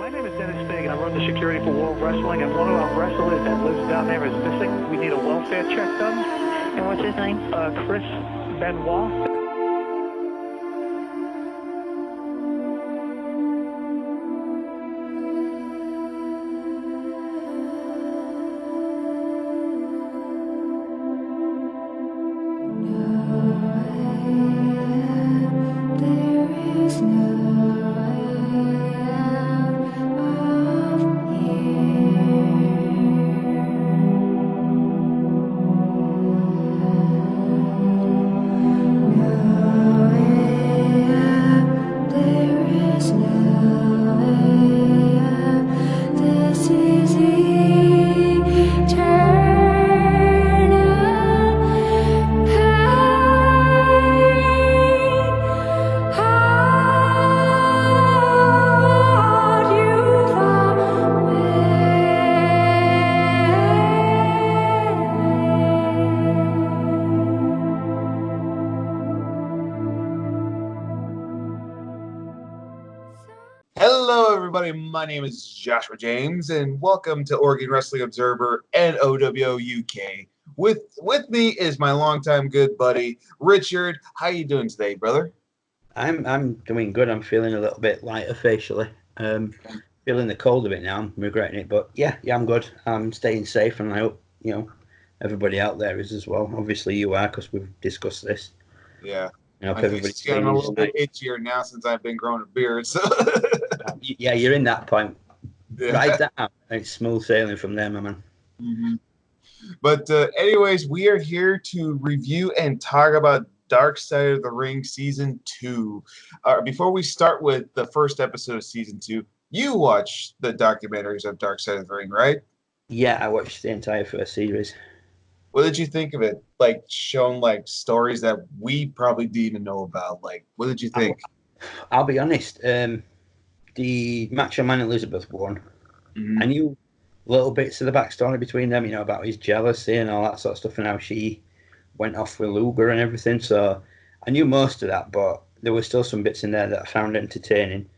My name is Dennis Fig, and I run the security for World Wrestling, and one of our wrestlers that lives down there is missing. We need a welfare check done. And what's his name? Chris Benoit. Hello, everybody. My name is Joshua James, and welcome to Oregon Wrestling Observer and oWo UK. With me is my longtime good buddy Richard. How you doing today, brother? I'm doing good. I'm feeling a little bit lighter facially. Feeling the cold a bit now. I'm regretting it, but yeah, I'm good. I'm staying safe, and I hope everybody out there is as well. Obviously, you are, because we've discussed this. Yeah. I hope My face everybody's is getting a little bit itchier now since I've been growing a beard. So yeah, you're in that point. yeah. Right down. It's smooth sailing from there, my man. Mm-hmm. But anyways, we are here to review and talk about Dark Side of the Ring Season 2. Before we start with the first episode of Season 2, you watched the documentaries of Dark Side of the Ring, right? Yeah, I watched the entire first series. What did you think of it? Like, showing like stories that we probably didn't even know about. Like, what did you think? I'll be honest. The Macho Man Elizabeth one, Mm-hmm. I knew little bits of the backstory between them, about his jealousy and all that sort of stuff, and how she went off with Luger and everything. So I knew most of that, but there were still some bits in there that I found entertaining.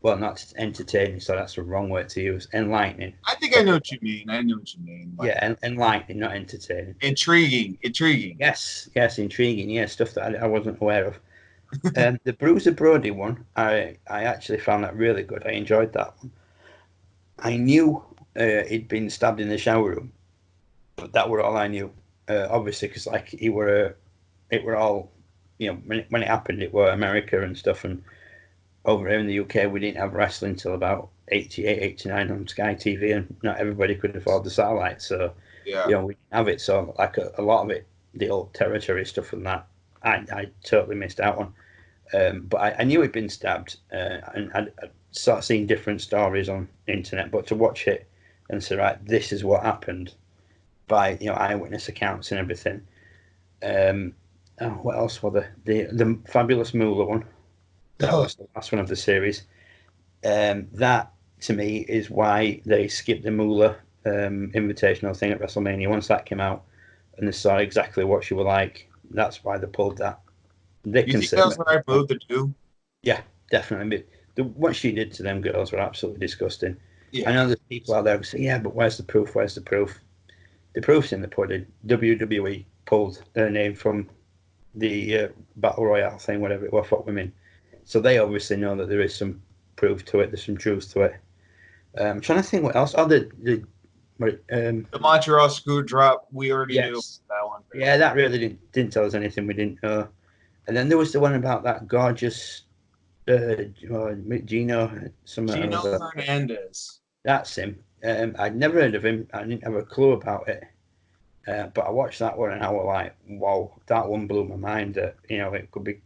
Well, not entertaining, so that's the wrong word to use. Enlightening. I think I know what you mean. Like, yeah, enlightening, not entertaining. Intriguing. Yes, intriguing. Yeah, stuff that I wasn't aware of. The Bruiser Brody one, I actually found that really good. I enjoyed that one. I knew he'd been stabbed in the shower room, but that were all I knew. Obviously, because like it were all, when it happened, it were America and stuff, and over here in the UK, we didn't have wrestling till about 88, 89 on Sky TV, and not everybody could afford the satellite, so yeah. We didn't have it. So like a lot of it, the old territory stuff and that, I totally missed out on. But I knew he'd been stabbed, and I'd sort of seen different stories on the internet, but to watch it and say, right, this is what happened by eyewitness accounts and everything. What else was the Fabulous Moolah one? That was the last one of the series. That to me is why they skipped the Moolah invitational thing at WrestleMania. Once that came out and they saw exactly what she was like, that's why they pulled that. You think that was the right move to do? Yeah, definitely. What she did to them girls were absolutely disgusting. Yeah. I know there's people out there who say, yeah, but where's the proof? Where's the proof? The proof's in the pudding. WWE pulled her name from the Battle Royale thing, whatever it was for women. So they obviously know that there is some proof to it. There's some truth to it. I'm trying to think what else. Oh, the Montreal screw drop. We already knew that one. Yeah, that really didn't tell us anything we didn't know. And then there was the one about that gorgeous Gino Hernandez. That's him. I'd never heard of him. I didn't have a clue about it. But I watched that one and I was like, wow, that one blew my mind. That it could be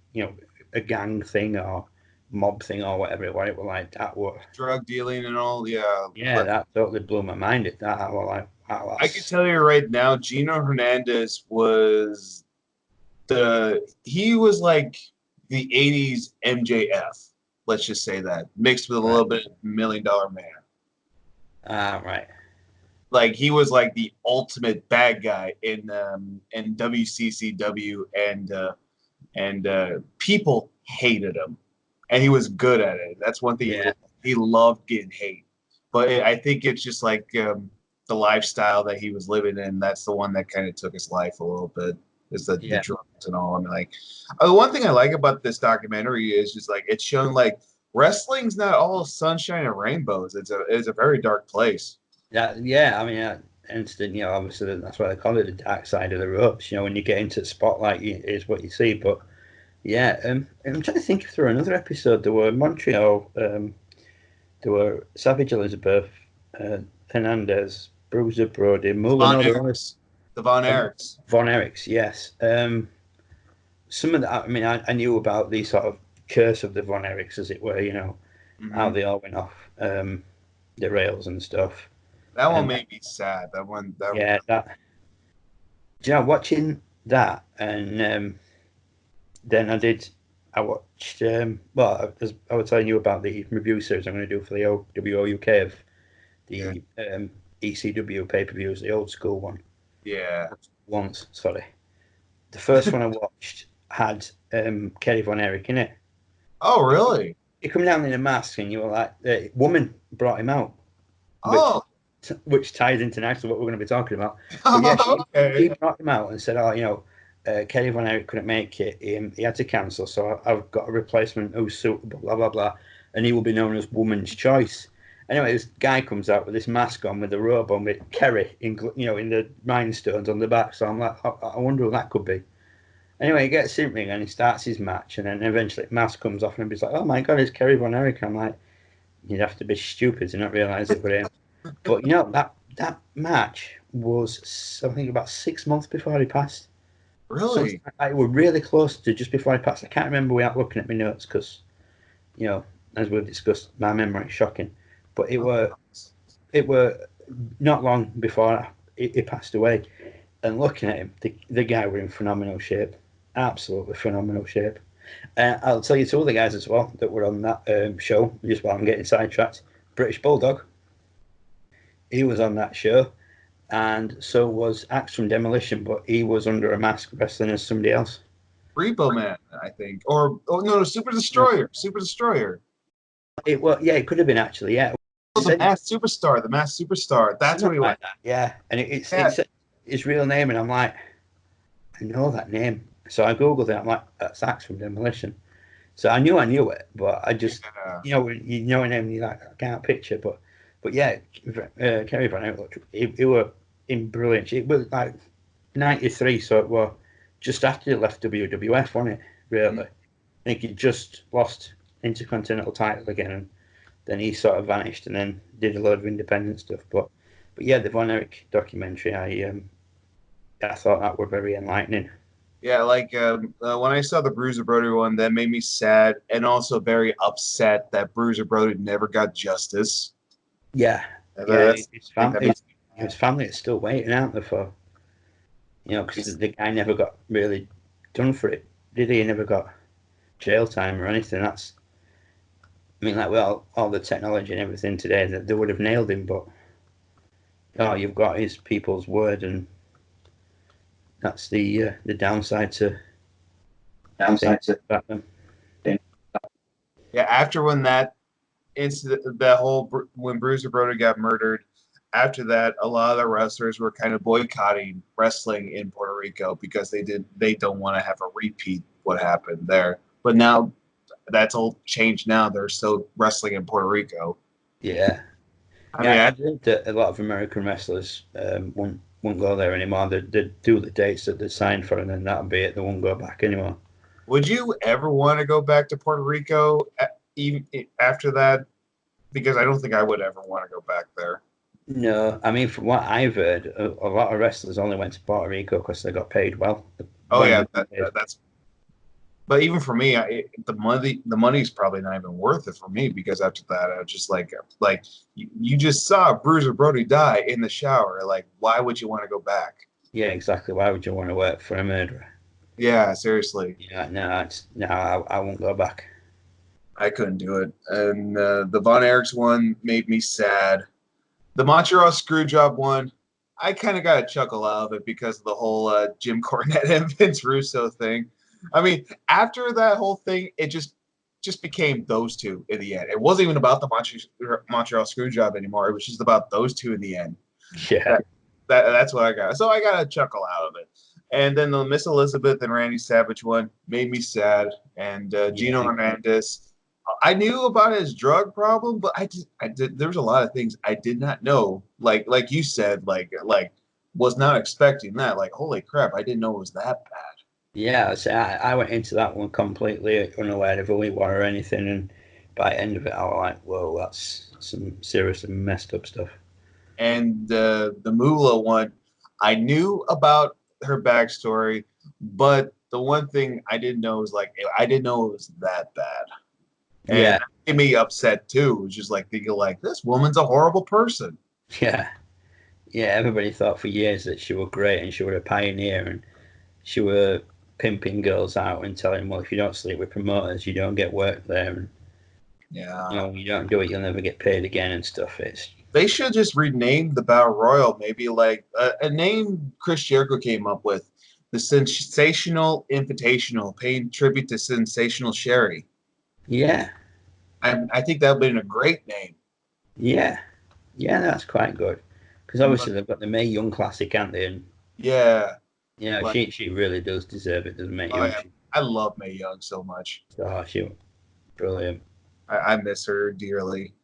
a gang thing or mob thing or whatever it was. It was like that was drug dealing and all. Yeah. Yeah, that totally blew my mind. I was like, wow, I can tell you right now, Gino Hernandez was like the 80s MJF. Let's just say that, mixed with a little bit of $1 Million Man. Right. Like he was like the ultimate bad guy in WCCW, and people hated him, and he was good at it. That's one thing. Yeah. he loved getting hate. But I think it's just like the lifestyle that he was living in. That's the one that kind of took his life a little bit. Is the Yeah. drugs and all. I mean, like the one thing I like about this documentary is just like it's shown like wrestling's not all sunshine and rainbows. It's a very dark place. Yeah. I mean, instant. Obviously that's why they call it the dark side of the ropes. When you get into the spotlight, is what you see. But yeah, I'm trying to think if there were another episode. There were Montreal. There were Savage Elizabeth, Hernandez, Bruiser Brody, Mullen, The Von Erichs. Von Erichs, yes. Some of that, I mean, I knew about the sort of curse of the Von Erichs, as it were, how they all went off the rails and stuff. That one made me sad. Watching that, and then I watched, as I was telling you about the review series I'm going to do for the oWo UK of the ECW pay-per-views, the old school one. Yeah. Sorry. The first one I watched had Kerry Von Erich in it. Oh, really? He come down in a mask, and you were like, the woman brought him out. Which ties into next to what we're going to be talking about. But yeah, she brought him out and said, Kerry Von Erich couldn't make it. He had to cancel, so I've got a replacement who's suitable, blah, blah, blah. And he will be known as Woman's Choice. Anyway, this guy comes out with this mask on, with a robe on, with Kerry in the rhinestones on the back. So I'm like, I wonder who that could be. Anyway, he gets in ring and he starts his match, and then eventually the mask comes off and he's like, oh my God, it's Kerry Von Erich. I'm like, you'd have to be stupid to not realise it was him. But that match was, I think, about 6 months before he passed. Really? So I were really close to just before he passed. I can't remember without looking at my notes because, as we've discussed, my memory is shocking. But it were not long before he passed away. And looking at him, the guy were in phenomenal shape. Absolutely phenomenal shape. I'll tell you two other guys as well that were on that show, just while I'm getting sidetracked. British Bulldog. He was on that show. And so was Axe from Demolition, but he was under a mask wrestling as somebody else. Repo Man, I think. No, Super Destroyer. Super Destroyer. It could have been actually, yeah. The Masked Superstar. That's what he was. Yeah, and it's his real name, and I'm like, I know that name. So I googled it. I'm like, that's Axe from Demolition. So I knew it, but I just, you know a name, and you're like, I can't picture. But yeah, Kerry Von Erich, he were in brilliant shape. It was like 93, so it was just after he left WWF, wasn't it? Really, I think he just lost Intercontinental title again, and then he sort of vanished, and then did a load of independent stuff. But yeah, the Von Erich documentary, I thought that were very enlightening. Yeah, like when I saw the Bruiser Brody one, that made me sad and also very upset that Bruiser Brody never got justice. Yeah, his family is still waiting out there for, because the guy never got really done for it, did he? He never got jail time or anything. That's, I mean, like, well, all the technology and everything today, that they would have nailed him, but you've got his people's word, and that's the downside to back then. Yeah, after when that incident, when Bruiser Brody got murdered, after that, a lot of the wrestlers were kind of boycotting wrestling in Puerto Rico because they don't want to have a repeat what happened there. But now that's all changed. Now they're still wrestling in Puerto Rico. Yeah. I heard that a lot of American wrestlers won't go there anymore. They do the dates that they signed for, and then that'll be it. They won't go back anymore. Would you ever want to go back to Puerto Rico even after that? Because I don't think I would ever want to go back there. No, I mean, from what I've heard, a lot of wrestlers only went to Puerto Rico because they got paid well. That's. But even for me, the money's probably not even worth it for me, because after that, I was just like you just saw Bruiser Brody die in the shower. Like, why would you want to go back? Yeah, exactly. Why would you want to work for a murderer? Yeah, seriously. Yeah, I won't go back. I couldn't do it. And the Von Erichs one made me sad. The Montreal Screwjob one, I kind of got a chuckle out of it because of the whole Jim Cornette and Vince Russo thing. I mean, after that whole thing, it just just became those two in the end. It wasn't even about the Montreal Screwjob anymore. It was just about those two in the end. Yeah. That's what I got. So I got a chuckle out of it. And then the Miss Elizabeth and Randy Savage one made me sad. And Gino Hernandez, I knew about his drug problem, but I did. There was a lot of things I did not know. Like you said, was not expecting that. Like, holy crap, I didn't know it was that bad. Yeah, so I went into that one completely unaware of who he was or anything, and by the end of it, I was like, "Whoa, that's some seriously messed up stuff." And the Moolah one, I knew about her backstory, but the one thing I didn't know was I didn't know it was that bad, and Yeah, that made me upset too. It was just like thinking like this woman's a horrible person. yeah, yeah. Everybody thought for years that she was great and she was a pioneer and she were pimping girls out and telling them, well, if you don't sleep with promoters, you don't get work there, and Yeah, you don't do it, you'll never get paid again and stuff. they should just rename the Battle Royal. Maybe like a name Chris Jericho came up with, the Sensational Invitational, paying tribute to Sensational Sherry. Yeah, I think that would have been a great name. yeah, yeah. That's quite good because obviously they've got the Mae Young Classic, haven't they? And Yeah. Like, she really does deserve it, doesn't Mae oh Young? yeah, I love Mae Young so much. Oh, she was brilliant. I miss her dearly.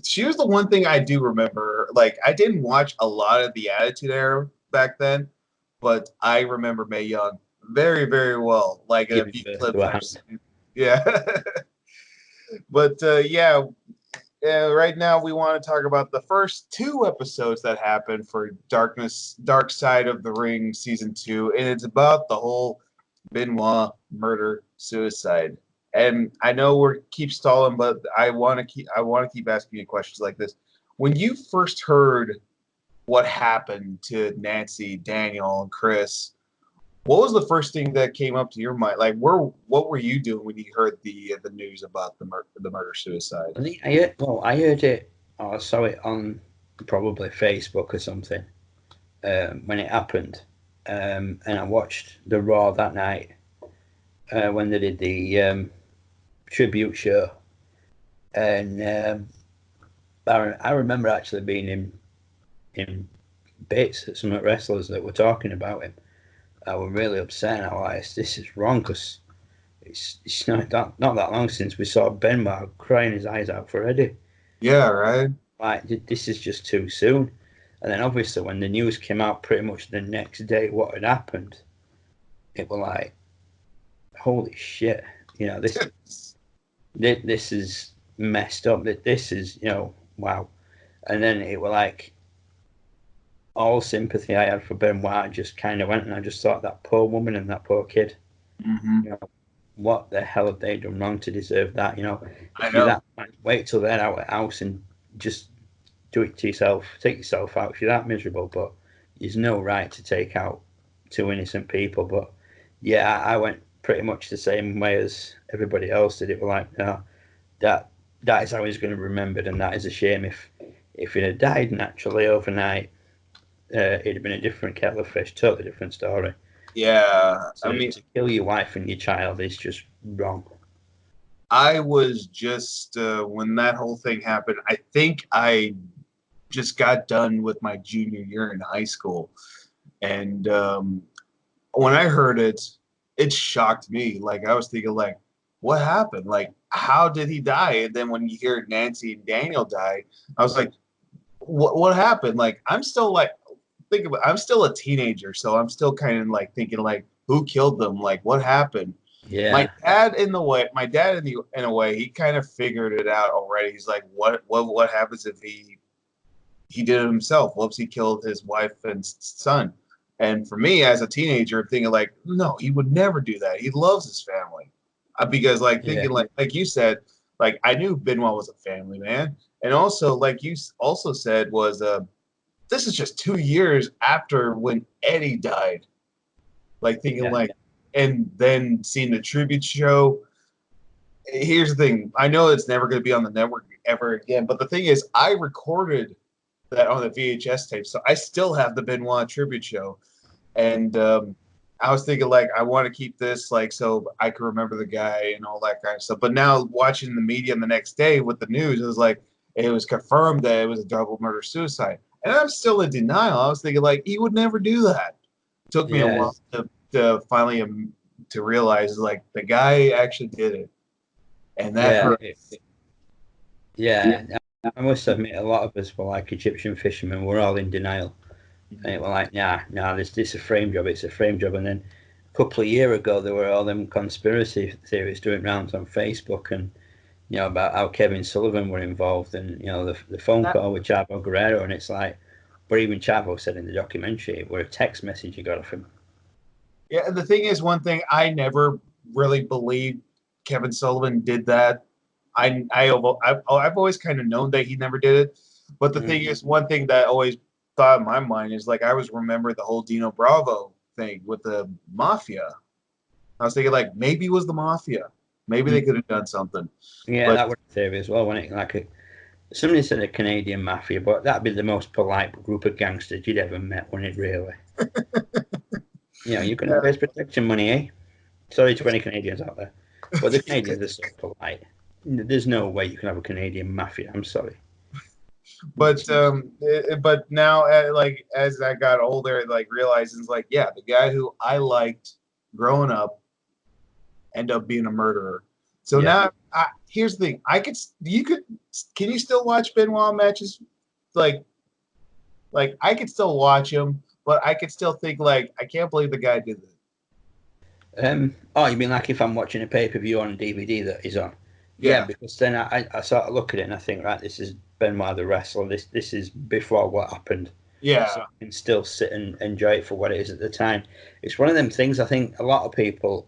She was the one thing I do remember. Like, I didn't watch a lot of the Attitude Era back then, but I remember Mae Young very, very well. Like a Giving few birth to clips a I've hand. seen. Yeah. But right now we want to talk about the first two episodes that happened for Dark Side of the Ring season 2, and it's about the whole Benoit murder suicide. And I know we're keep stalling, but I want to keep asking you questions like this. When you first heard what happened to Nancy, Daniel, and Chris, what was the first thing that came up to your mind? Like, what were you doing when you heard the news about the murder suicide? I think I heard it or I saw it on probably Facebook or something when it happened, and I watched the Raw that night when they did the tribute show, and I remember actually being in bits at some wrestlers that were talking about him. I was really upset. And I was like, "This is wrong," because it's not that long since we saw Benoit crying his eyes out for Eddie. Yeah, right. Like, this is just too soon. And then obviously when the news came out pretty much the next day what had happened, it was like, holy shit, this is messed up. That this is, wow. And then it was like all sympathy I had for Benoit just kind of went, and I just thought that poor woman and that poor kid. Mm-hmm. What the hell have they done wrong to deserve that? I If you're know. that, wait till they're out of the house and just do it to yourself. Take yourself out if you're that miserable. But there's no right to take out two innocent people. But yeah, I went pretty much the same way as everybody else did. It was like, no, that is how he's going to be remembered, and that is a shame. If he had died naturally overnight, it'd have been a different kettle of fish, totally different story. Yeah, So to kill your wife and your child is just wrong. I was just when that whole thing happened, I think I just got done with my junior year in high school, and when I heard it, it shocked me. Like, I was thinking, like, what happened? Like, how did he die? And then when you hear Nancy and Daniel die, I was like, what happened? Like, I'm still like, I'm still a teenager, so I'm still kind of like thinking, like, who killed them? Like, what happened? Yeah, My dad in a way, he kind of figured it out already. He's like, what happens if he did it himself? Whoops, he killed his wife and son. And for me, as a teenager, thinking like, no, he would never do that. He loves his family, because like yeah, thinking like you said, like I knew Benoit was a family man, and also like you also said was this is just 2 years after when Eddie died. Like thinking yeah, like, and then seeing the tribute show. Here's the thing: I know it's never going to be on the network ever again, but the thing is, I recorded that on the VHS tape, so I still have the Benoit tribute show, and I was thinking like I want to keep this like so I can remember the guy and all that kind of stuff. But now watching the media the next day with the news, it was like it was confirmed that it was a double murder suicide, and I'm still in denial. I was thinking like he would never do that. It took me a Yeah, while to finally to realize like the guy actually did it, and that yeah, hurt. yeah. I must admit, a lot of us were like Egyptian fishermen. We're all in denial, and we're like, nah, this is a frame job. It's a frame job. And then a couple of years ago, there were all them conspiracy theories doing rounds on Facebook, and about how Kevin Sullivan were involved, and the phone call with Chavo Guerrero, and it's like, but even Chavo said in the documentary, it were a text message he got off him. Yeah, and the thing is, one thing I never really believed Kevin Sullivan did that. I've always kind of known that he never did it, but the thing is, one thing that always thought in my mind is like I always remember the whole Dino Bravo thing with the mafia. I was thinking like maybe it was the mafia, maybe they could have done something. Yeah, But that was a theory as well, wasn't it? Like somebody said a Canadian mafia, but that'd be the most polite group of gangsters you'd ever met, wouldn't it? Really? You can always protection money, eh? Sorry to any Canadians out there, but the Canadians are so polite. There's no way you can have a Canadian mafia. I'm sorry. but now like as I got older, like realizing like yeah, the guy who I liked growing up ended up being a murderer. So now here's the thing: can you still watch Benoit matches? Like I could still watch him, but I could still think like I can't believe the guy did that. Oh, you mean like if I'm watching a pay-per-view on DVD that is on? Yeah. Because then I sort of look at it and I think, right, this is Benoit the wrestler. This is before what happened. Yeah. So I can still sit and enjoy it for what it is at the time. It's one of them things I think a lot of people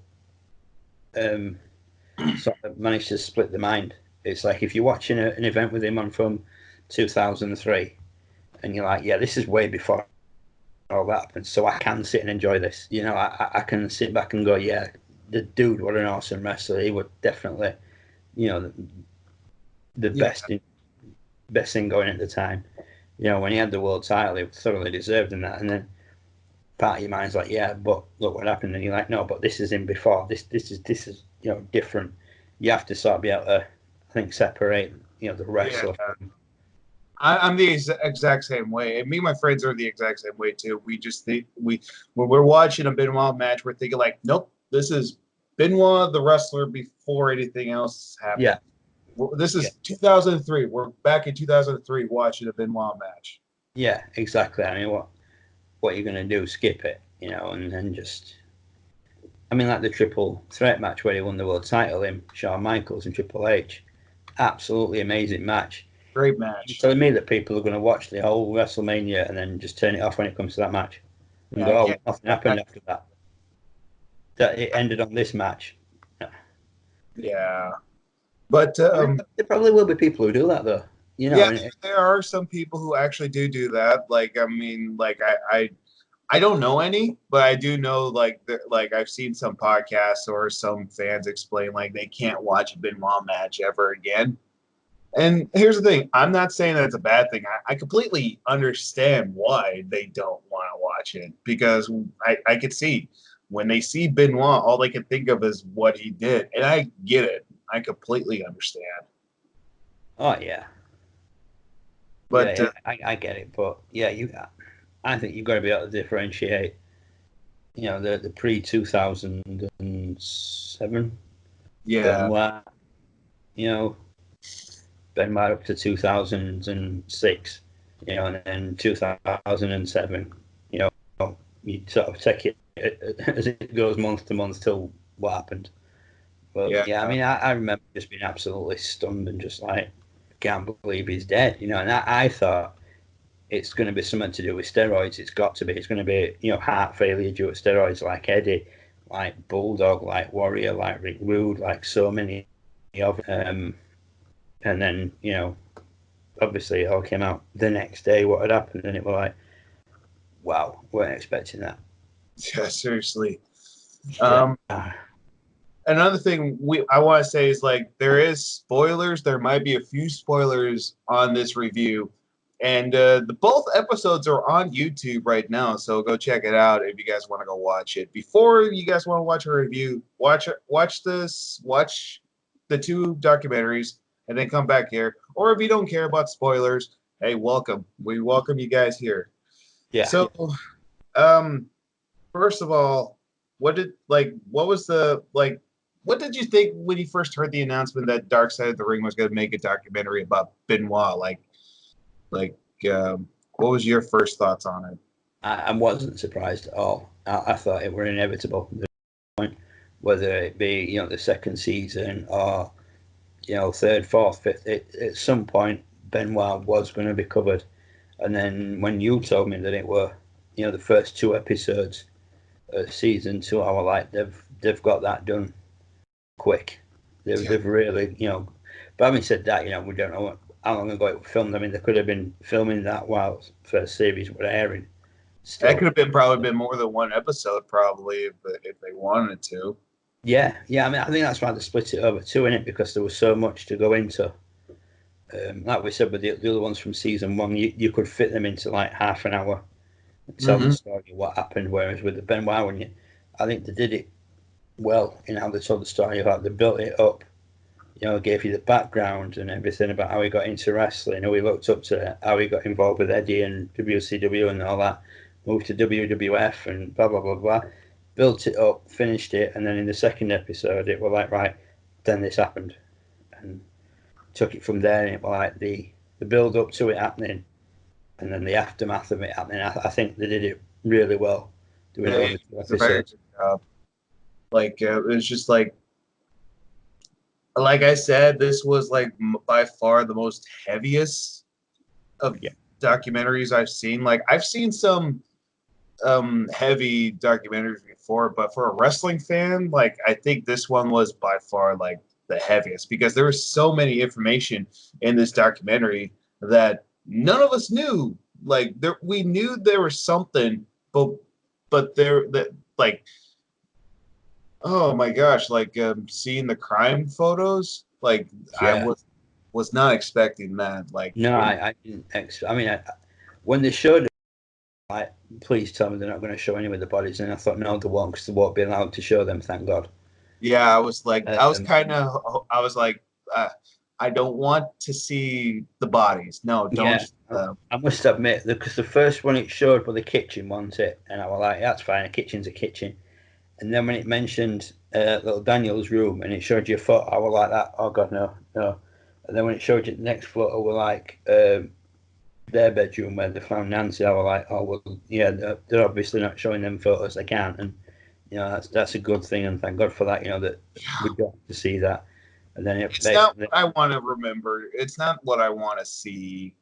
sort of manage to split the mind. It's like if you're watching an event with him on from 2003 and you're like, yeah, this is way before all that happened, so I can sit and enjoy this. I can sit back and go, yeah, the dude, what an awesome wrestler. He was definitely, the best thing going at the time. When he had the world title, he thoroughly deserved in that. And then part of your mind's like, yeah, but look what happened. And you're like, no, but this is him before. This is different. You have to sort of be able to, I think, separate, the wrestler. Yeah. I'm the exact same way, and me and my friends are the exact same way too. We just think when we're watching a Benoit match, we're thinking like, nope, this is Benoit the wrestler before anything else happened. Yeah, this is 2003. We're back in 2003 watching a Benoit match. Yeah, exactly. I mean, what you're gonna do? Skip it, and then just. I mean, like the triple threat match where he won the world title, him, Shawn Michaels, and Triple H. Absolutely amazing match. Great match. You're telling me that people are going to watch the whole WrestleMania and then just turn it off when it comes to that match? And go, oh, nothing happened after that. That it ended on this match. No. Yeah. But there probably will be people who do that, though. There are some people who actually do that. Like, I mean, like I don't know any, but I do know like I've seen some podcasts or some fans explain like they can't watch a Benoit match ever again. And here's the thing: I'm not saying that it's a bad thing. I completely understand why they don't want to watch it because I could see when they see Benoit, all they can think of is what he did, and I get it. I completely understand. Oh yeah, but I get it. But yeah, I think you've got to be able to differentiate. The pre-2007. Yeah. Benoit, Benoit up to 2006, and then 2007, you sort of take it as it goes month to month till what happened. But I mean, I remember just being absolutely stunned and just like, can't believe he's dead, and I thought it's going to be something to do with steroids. It's got to be. It's going to be, heart failure due to steroids like Eddie, like Bulldog, like Warrior, like Rick Rude, like so many of them. And then, obviously it all came out the next day what had happened, and it was like, wow, weren't expecting that. Yeah, seriously. Another thing I want to say is like there is spoilers. There might be a few spoilers on this review, And the both episodes are on YouTube right now, so go check it out if you guys want to go watch it. Before you guys want to watch a review, watch the two documentaries, and then come back here. Or if you don't care about spoilers, hey, welcome. We welcome you guys here. Yeah. So, first of all, what did you think when you first heard the announcement that Dark Side of the Ring was going to make a documentary about Benoit? What was your first thoughts on it? I wasn't surprised at all. I thought it were inevitable. The point, whether it be the second season or third, fourth, fifth, at some point Benoit was going to be covered. And then when you told me that it were the first two episodes of season 2, I was like, they've got that done quick. They've really But having said that, we don't know how long ago it was filmed. I mean, they could have been filming that while first series were airing. Still. That could have probably been more than one episode, probably, if they wanted to. Yeah. I mean, I think that's why they split it over two, innit? Because there was so much to go into. Like we said with the other ones from season 1, you could fit them into like half an hour and tell the story of what happened. Whereas with the Benoit one, I think they did it well in how they told the story about they built it up. Gave you the background and everything about how he got into wrestling, how he looked up to how he got involved with Eddie and WCW and all that, moved to WWF and blah, blah, blah, blah. Built it up, finished it, and then in the second episode, it was like, right, then this happened. And took it from there, and it was like the build up to it happening and then the aftermath of it happening. I think they did it really well doing all the two episodes. A very good job. It was just like I said, this was by far the most heaviest of documentaries I've seen. I've seen some heavy documentaries before, but for a wrestling fan, I think this one was by far the heaviest because there was so many information in this documentary that none of us knew. We knew there was something, but oh my gosh, seeing the crime photos, I was not expecting that. No, I didn't. I mean, when they showed it, please tell me they're not going to show any of the bodies, and I thought, no, they won't, because they won't be allowed to show them. Thank God. Yeah, I was I don't want to see the bodies. No, don't. Yeah, I must admit, because the first one it showed was the kitchen, wasn't it? And I was like, that's fine, a kitchen's a kitchen. And then when it mentioned little Daniel's room and it showed you a photo, I was like that. Oh God, no. And then when it showed you the next photo, were their bedroom where they found Nancy. I was like, oh well, yeah, they're obviously not showing them photos. They can't, and that's a good thing, and thank God for that. That we got to see that. And then it's not what I want to remember. It's not what I want to see.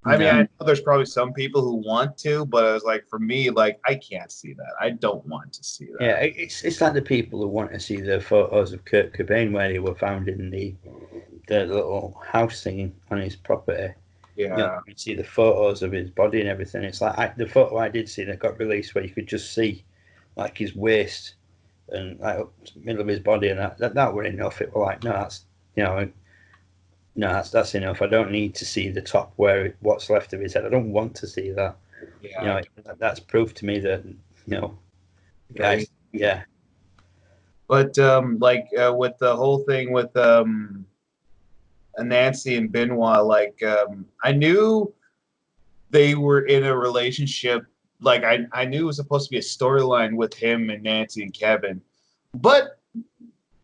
I mean, I know there's probably some people who want to, but I was for me, I can't see that. I don't want to see that. Yeah, it's like the people who want to see the photos of Kurt Cobain where they were found in the little house thing on his property. Yeah. You see the photos of his body and everything. It's like the photo I did see that got released where you could just see his waist and up the middle of his body, and that were enough. It was like, no, that's that's enough. I don't need to see the top what's left of his head. I don't want to see that. Yeah. That's proof to me that guys. Yeah. But with the whole thing with Nancy and Benoit, I knew they were in a relationship. I knew it was supposed to be a storyline with him and Nancy and Kevin, but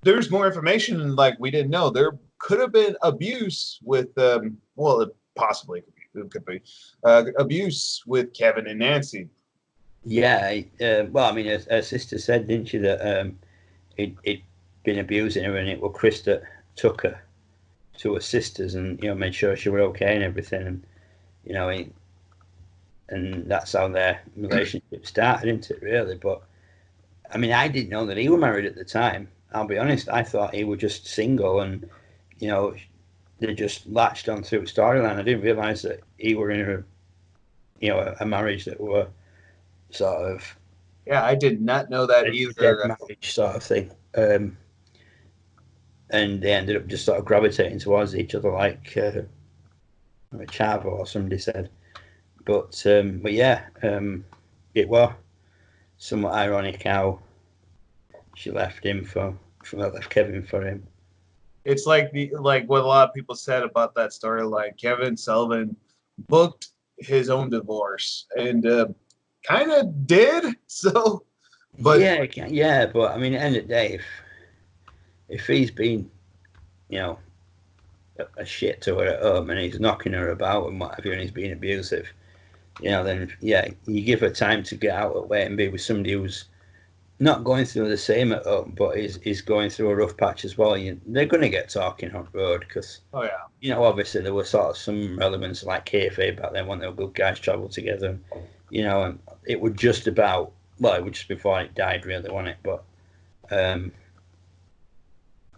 there's more information we didn't know. There could have been abuse with it possibly could be abuse with Kevin and Nancy. Yeah, well, I mean, her sister said, didn't she, that he'd been abusing her, and it was Chris that took her to her sisters and made sure she were okay and everything, and and that's how their relationship started, isn't it, really? But I mean, I didn't know that he was married at the time. I'll be honest, I thought he was just single, and they just latched on through a storyline. I didn't realise that he were in a marriage that were sort of I did not know that either. Dead marriage sort of thing. And they ended up just sort of gravitating towards each other Chavo or somebody said. But yeah, it was somewhat ironic how she left Kevin for him. It's like what a lot of people said about that storyline. Kevin Sullivan booked his own divorce and kind of did so. But yeah, but I mean, at the end of the day, if he's been, you know, a shit to her at home and he's knocking her about and what have you, and he's being abusive, you know, then yeah, you give her time to get out of the way and be with somebody who's not going through the same at home, but is going through a rough patch as well. They're going to get talking on the road because, you know, obviously there was sort of some relevance like kayfabe back then when they were good guys travel together, and, you know, and it was just about, well, it was just before it died, really, wasn't it? But, and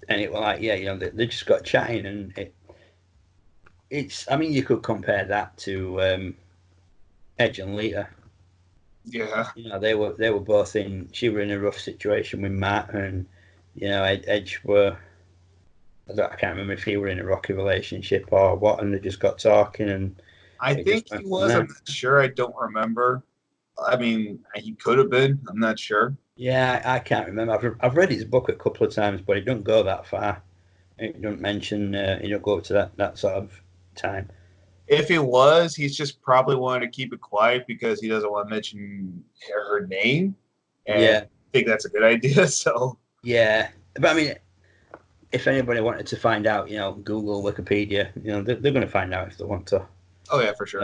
it was like, yeah, you know, they just got chatting, and it's, I mean, you could compare that to Edge and Lita. Yeah, you know, they were both she were in a rough situation with Matt, and, you know, Edge were, I can't remember if he were in a rocky relationship or what, and they just got talking, and I think he was. I'm not sure. I don't remember. I mean, he could have been. I'm not sure. Yeah, I can't remember. I've read his book a couple of times, but it doesn't go that far. It doesn't mention. It don't go up to that sort of time. If it was, he's just probably wanted to keep it quiet because he doesn't want to mention her name. And Yeah, I think that's a good idea. So yeah, but I mean, if anybody wanted to find out, you know, Google, Wikipedia, you know, they're going to find out if they want to. oh yeah, for sure.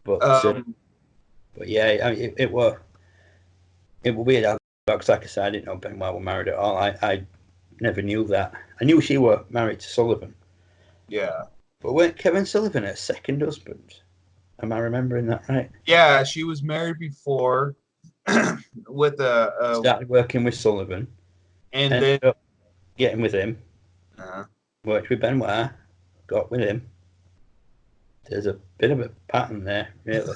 But yeah, I mean, it were weird because, like I said, I didn't know Benoit were married at all. I never knew that. I knew she were married to Sullivan. Yeah. But weren't Kevin Sullivan her second husband? Am I remembering that right? Yeah, she was married before with started working with Sullivan, and then up getting with him. Uh, Worked with Benoit, got with him. There's a bit of a pattern there, really.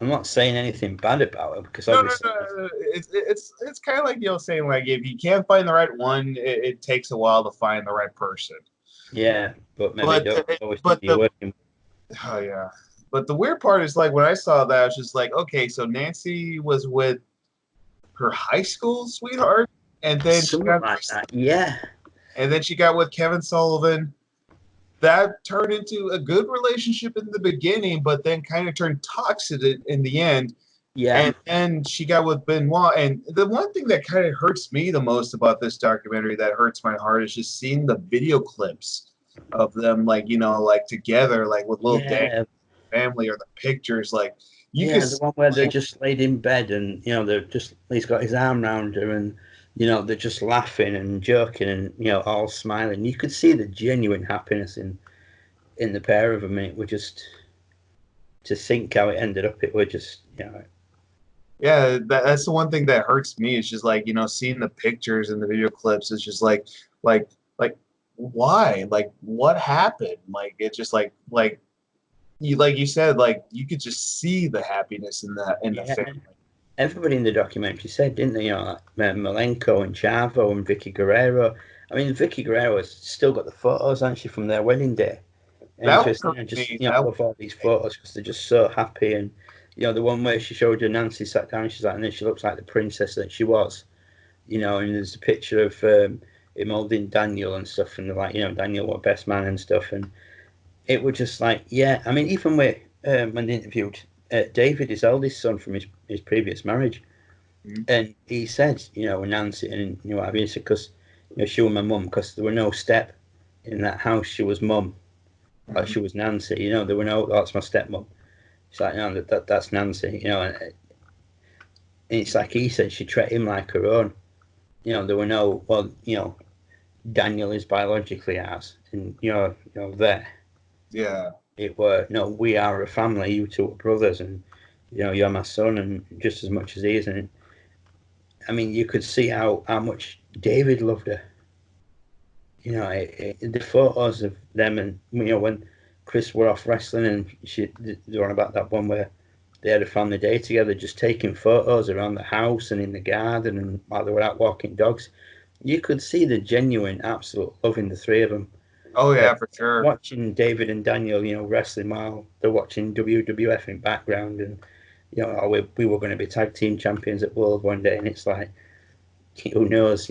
I'm not saying anything bad about her because obviously no. It's kind of like, you know, saying like if you can't find the right one, it takes a while to find the right person. Yeah, but maybe don't always be working. Oh yeah, but the weird part is like when I saw that, I was just like, okay, so Nancy was with her high school sweetheart, and then she got like that. Yeah, and then she got with Kevin Sullivan. That turned into a good relationship in the beginning, but then kind of turned toxic in the end. Yeah. And then she got with Benoit. And the one thing that kind of hurts me the most about this documentary, that hurts my heart, is just seeing the video clips of them, like, you know, like together, like with little Dan family, or the pictures. Like, you can the one where they're just laid in bed and, you know, he's got his arm around her and, you know, they're just laughing and joking and, you know, all smiling. You could see the genuine happiness in the pair of them. And it was just, to think how it ended up, it was just, you know. Yeah, that's the one thing that hurts me. It's just like, you know, seeing the pictures and the video clips. It's just like why? Like, what happened? Like, it's just like you said, like, you could just see the happiness in the family. Everybody in the documentary said, didn't they? You know, like Malenko and Chavo and Vicky Guerrero. I mean, Vicky Guerrero has still got the photos, hasn't she, from their wedding day? And just love all these photos because they're just so happy. And, you know, the one where she showed her Nancy sat down, she's like, and then she looks like the princess that she was. You know, and there's a picture of him holding Daniel and stuff, and they're like, you know, Daniel, what best man and stuff. And it was just like, yeah. I mean, even when they interviewed David, his eldest son from his previous marriage, and he said, you know, Nancy, and, you know, I said, because, you know, she was my mum, because there were no step in that house. She was mum, or she was Nancy. You know, there were no, that's my stepmom. It's like, no, that's Nancy. You know, and it's like he said, she treated him like her own. You know, there were no, well, you know, Daniel is biologically ours, and you know there. Yeah. It were, no, we are a family. You two are brothers, and, you know, you're my son, and just as much as he is. And I mean, you could see how much David loved her. You know, the photos of them, and, you know, when Chris were off wrestling, and they were on about that one where they had a family day together, just taking photos around the house and in the garden, and while they were out walking dogs. You could see the genuine, absolute love in the three of them. Oh yeah, for sure. Watching David and Daniel, wrestling while they're watching WWF in background, and we were going to be tag team champions at World one day, and it's like, who knows,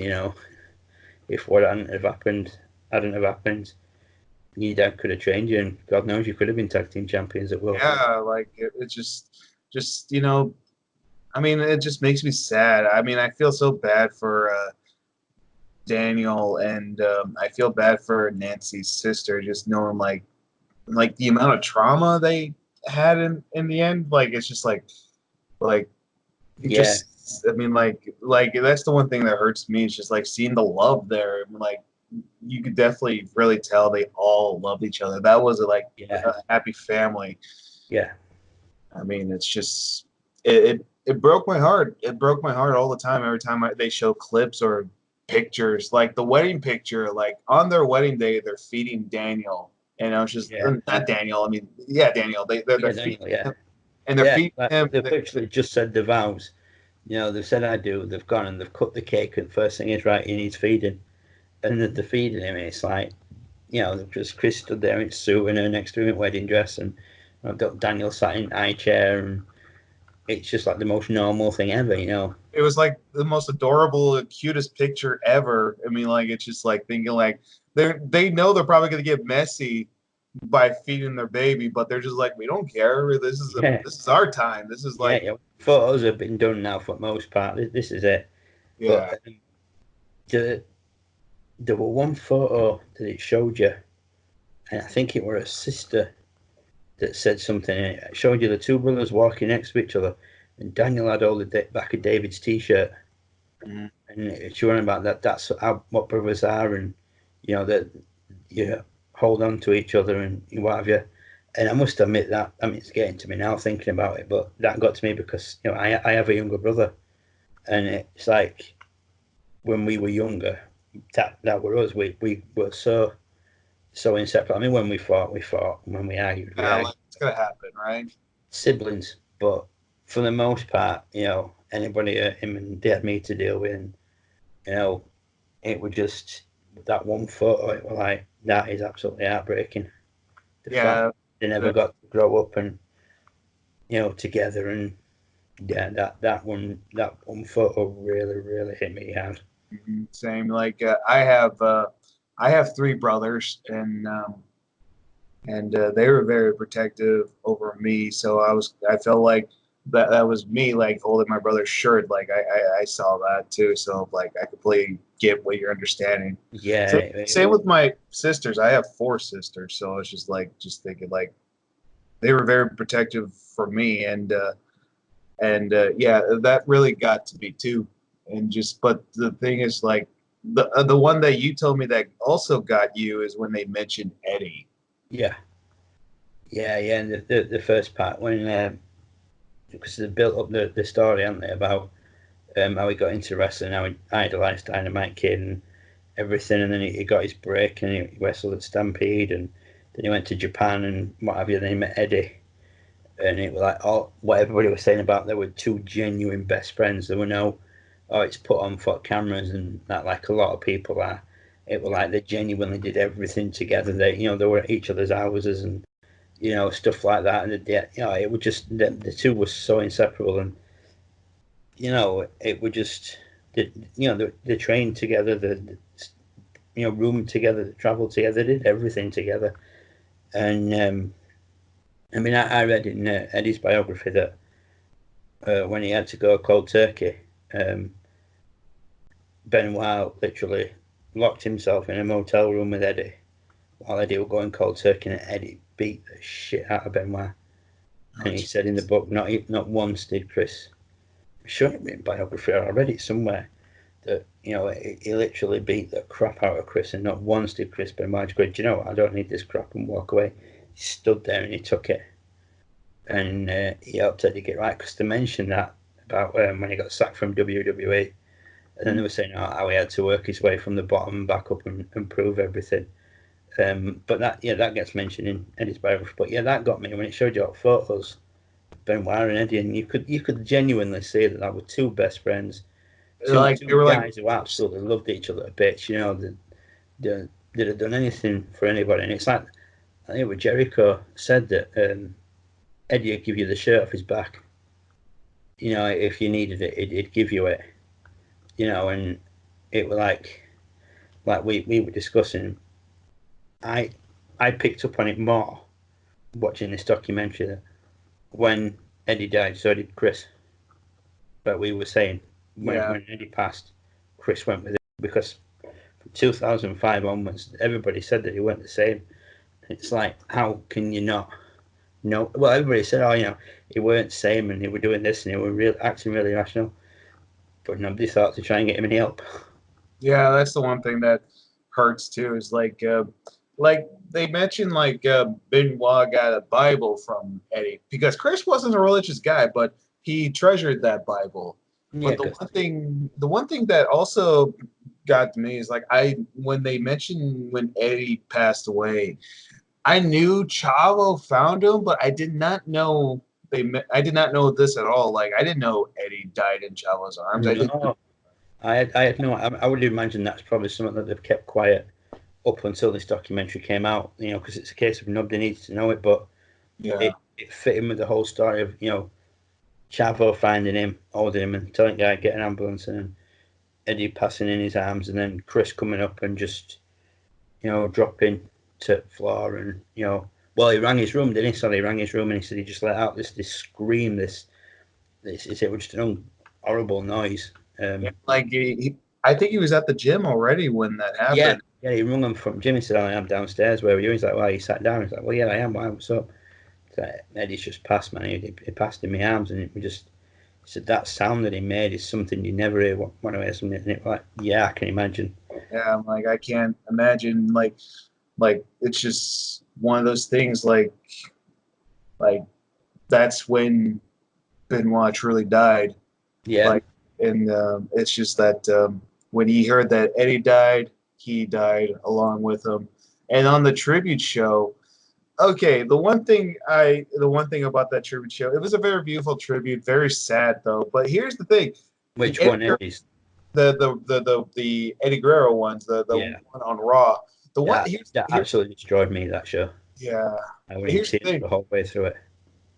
if what hadn't have happened, your dad could have trained you, and God knows you could have been tag team champions at World. Yeah, like it just I mean, it just makes me sad. I mean, I feel so bad for Daniel, and I feel bad for Nancy's sister, just knowing like the amount of trauma they had in the end. Like it's just like Yeah. just I mean like that's the one thing that hurts me. It's just like seeing the love there. I mean, like you could definitely really tell they all loved each other. That was a happy family. Yeah. I mean, it's just it broke my heart. It broke my heart all the time. Every time they show clips or pictures, like the wedding picture, like on their wedding day, they're feeding Daniel. And I was just not Daniel. I mean, yeah, Daniel. They're feeding him, and they're feeding him. They've literally just said the vows. They've said I do. They've gone and they've cut the cake, and first thing is right, he needs feeding, and they're feeding him. And it's like, just Chris stood there in suit and her next to him in wedding dress, and Daniel sat in high chair, and it's just like the most normal thing ever, It was like the most adorable, cutest picture ever. I mean, like it's just like thinking like they know they're probably gonna get messy by feeding their baby, but they're just like, we don't care. This is our time. This is like photos have been done now for the most part. This is it. Yeah. But there were one photo that it showed you, and I think it were a sister that said something. It showed you the two brothers walking next to each other, and Daniel had all the back of David's t-shirt, and it's showing about that. That's what brothers are, and that you hold on to each other and what have you. And I must admit that, I mean, it's getting to me now thinking about it, but that got to me because I have a younger brother, and it's like when we were younger, that were us. We were so inseparable. I mean, when we fought. When we argued, it's gonna happen, right? Siblings, but for the most part, anybody him and they had me to deal with, and it was just that one photo. It was like, that is absolutely heartbreaking. The fact they never got to grow up and together, and that one photo really hit me hard. Same. Like I have three brothers, and they were very protective over me. So I felt like that was me, like holding my brother's shirt. Like I saw that too. So like I completely get what you're understanding. Yeah. Same with my sisters. I have four sisters, so it's just thinking like they were very protective for me, and yeah, that really got to me too. But the thing is, like the one that you told me that also got you is when they mentioned Eddie. Yeah. And the first part when because they built up the story, haven't they, about how he got into wrestling, how he idolised Dynamite Kid and everything, and then he got his break and he wrestled at Stampede, and then he went to Japan and what have you. Then he met Eddie, and it was like what everybody was saying about they were two genuine best friends. There were no, it's put on for cameras and that, like a lot of people are. It was like they genuinely did everything together. They were at each other's houses and stuff like that. And it was just the two were so inseparable, and it would just they trained together, the roomed together, they travelled together, they did everything together. And I mean, I read in Eddie's biography that when he had to go cold turkey, Benoit literally locked himself in a motel room with Eddie while Eddie was going cold turkey, and Eddie beat the shit out of Benoit. And he said in the book, not once did Chris, I'm sure it in biography, or I read it somewhere, that he literally beat the crap out of Chris, and not once did Chris Benoit go, do you know what, I don't need this crap, and walk away. He stood there and he took it, and he helped Eddie get right, because they mentioned that about when he got sacked from WWE, and then they were saying how he had to work his way from the bottom back up and prove everything. But that gets mentioned in Eddie's biography. But yeah, that got me when it showed you photos, Benoit and Eddie, and you could genuinely see that were two best friends, two They were guys who absolutely loved each other a bit. they'd have done anything for anybody. And it's like, I think what Jericho said that Eddie would give you the shirt off his back. If you needed it, it'd give you it. And it was like we were discussing. I picked up on it more watching this documentary that when Eddie died, so did Chris. But we were saying when Eddie passed, Chris went with it because from 2005 onwards, everybody said that he weren't the same. It's like, how can you not know? Well, everybody said, he weren't the same and he were doing this and he were acting really rational. But nobody thought to try and get him any help. Yeah, that's the one thing that hurts too. Is like they mentioned Benoit got a Bible from Eddie because Chris wasn't a religious guy, but he treasured that Bible. Yeah, But the one thing that also got to me is when they mentioned when Eddie passed away, I knew Chavo found him, but I did not know I did not know this at all. Like I didn't know Eddie died in Chavo's arms. no, I had no. I would imagine that's probably something that they've kept quiet up until this documentary came out. Because it's a case of nobody needs to know it, but Yeah. it fit in with the whole story of Chavo finding him, holding him, and telling the guy get an ambulance, and then Eddie passing in his arms, and then Chris coming up and just dropping to the floor, and well, he rang his room, didn't he? So he rang his room, and he said he just let out this scream, this it was just an horrible noise. I think he was at the gym already when that happened. Yeah, he rung him from Jimmy. Said, "I am downstairs. Where were you?" He's like, "Well," he sat down. He's like, "Well, yeah, I am. Why? What's up?" Eddie's just passed, man. He passed in my arms, and he said that sound that he made is something you never hear when I hear something. And it was like, yeah, I can imagine. Yeah, I'm like, I can't imagine. Like it's just one of those things. Like that's when Benoit truly died. Yeah. And it's just that when he heard that Eddie died, he died along with him. And on the tribute show, okay, the one thing about that tribute show, it was a very beautiful tribute, very sad though. But here's the thing: Which one is the Eddie Guerrero ones, the one on Raw. That absolutely destroyed me. That show. Yeah. I went in tears the whole way through it.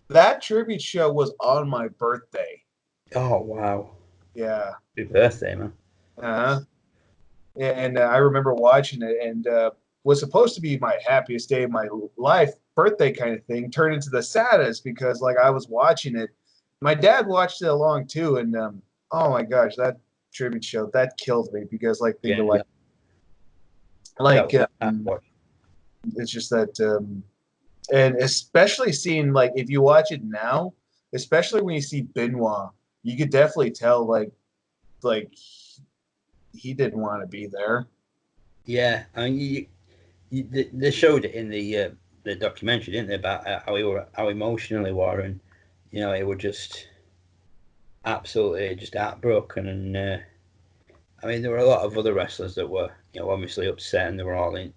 That tribute show was on my birthday. Oh wow! Yeah. Happy birthday, man. Uh-huh. And I remember watching it, and was supposed to be my happiest day of my life, birthday kind of thing, turned into the saddest because I was watching it. My dad watched it along too, and oh my gosh, that tribute show that killed me because it's just that, and especially seeing if you watch it now, especially when you see Benoit, you could definitely tell he didn't want to be there. Yeah, I mean, they showed it in the documentary, didn't they, about how emotionally were, and it was just absolutely just heartbroken. And I mean, there were a lot of other wrestlers that were obviously upset, and they were all in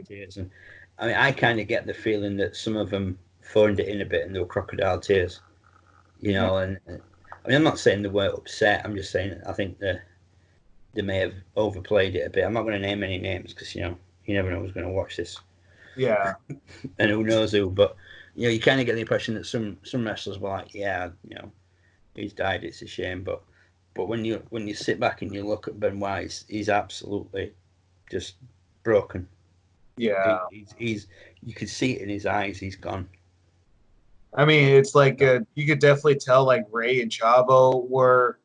tears. And I mean, I kind of get the feeling that some of them phoned it in a bit, and they were crocodile tears. And I mean, I'm not saying they weren't upset. I'm just saying I think they may have overplayed it a bit. I'm not going to name any names because you never know who's going to watch this. Yeah. And who knows who, but you kind of get the impression that some wrestlers were like, yeah, he's died. It's a shame, but when you sit back and you look at Benoit, he's absolutely just broken. Yeah. He's you could see it in his eyes. He's gone. I mean, it's you could definitely tell Ray and Chavo were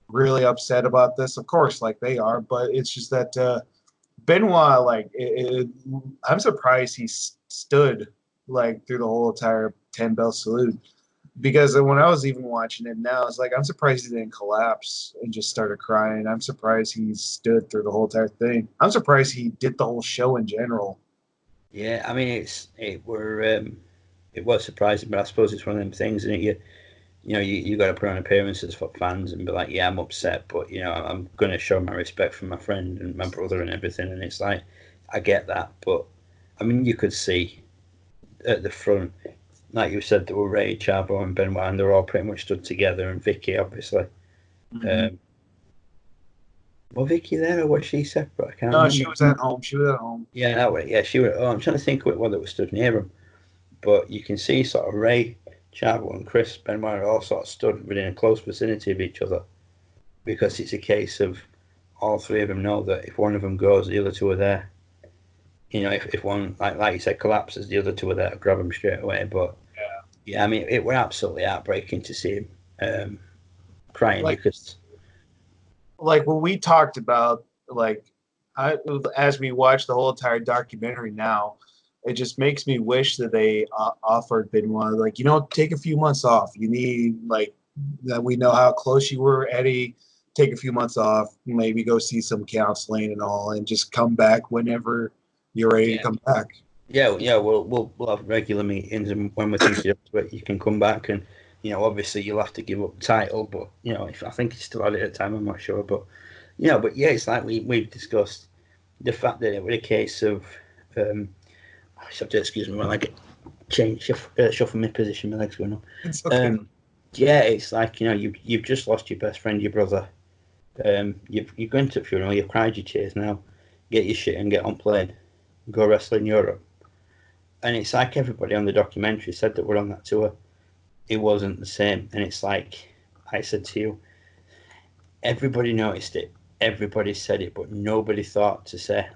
really upset about this. Of course, they are, but it's just that Benoit, I'm surprised he stood through the whole entire 10-bell salute. Because when I was even watching it now, it's I'm surprised he didn't collapse and just started crying. I'm surprised he stood through the whole entire thing. I'm surprised he did the whole show in general. Yeah, I mean, it was surprising, but I suppose it's one of them things, and you got to put on appearances for fans and be like, yeah, I'm upset, but I'm going to show my respect for my friend and my brother and everything. And it's I get that, but I mean, you could see at the front, like you said, there were Ray, Chavo, and Benoit, and they're all pretty much stood together, and Vicky, obviously. Mm-hmm. Was Vicky there or was she separate? I can't No, she remember. was at home. She was at home. Yeah, that way. Yeah, she was. Oh, I'm trying to think of what that was stood near him. But you can see sort of Ray, Chavo, and Chris Benoit are all sort of stood within a close vicinity of each other because it's a case of all three of them know that if one of them goes, the other two are there. You know, if one, like you said, collapses, the other two are there to grab him straight away. But yeah, I mean, it was absolutely heartbreaking to see him crying Like, because like when we talked about, like, as we watch the whole entire documentary now, it just makes me wish that they offered Benoit, like, take a few months off. You need, like, that we know how close you were, Eddie. Take a few months off, maybe go see some counseling and all, and just come back whenever you're ready to yeah, come back. yeah, we'll have regular meetings, and when we're thinking of it, you can come back, and obviously you'll have to give up the title, but if I think he still had it at the time, I'm not sure, but but yeah, it's like we've discussed the fact that it was a case of I just have to excuse me when I get shuffle my position, my legs going on. It's okay. Yeah, it's like you've just lost your best friend, your brother. You've gone to the funeral, you've cried your tears. Now, get your shit and get on plane, go wrestle in Europe. And it's like everybody on the documentary said that we're on that tour. It wasn't the same, and it's like I said to you, everybody noticed it, everybody said it, but nobody thought to say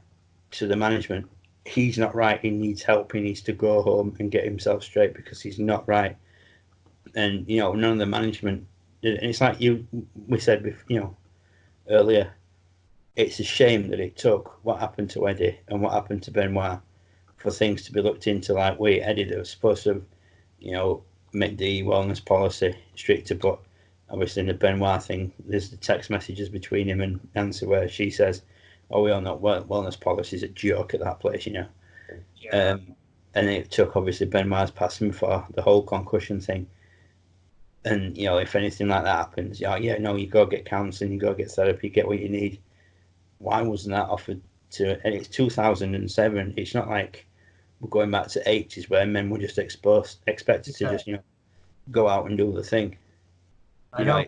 to the management, he's not right, he needs help, he needs to go home and get himself straight because he's not right. And none of the management did it. And it's like we said earlier, it's a shame that it took what happened to Eddie and what happened to Benoit for things to be looked into. Like, wait, Eddie, that was supposed to make the wellness policy stricter, but obviously in the Benoit thing, there's the text messages between him and Nancy where she says, "Oh, we all know wellness policy is a joke at that place," Yeah. And it took obviously Benoit's passing for the whole concussion thing. And if anything like that happens, yeah, no, you go get counselling, you go get therapy, get what you need. Why wasn't that offered to? And it's 2007. It's not like we're going back to '80s where men were just expected to Yeah. just go out and do the thing. I know.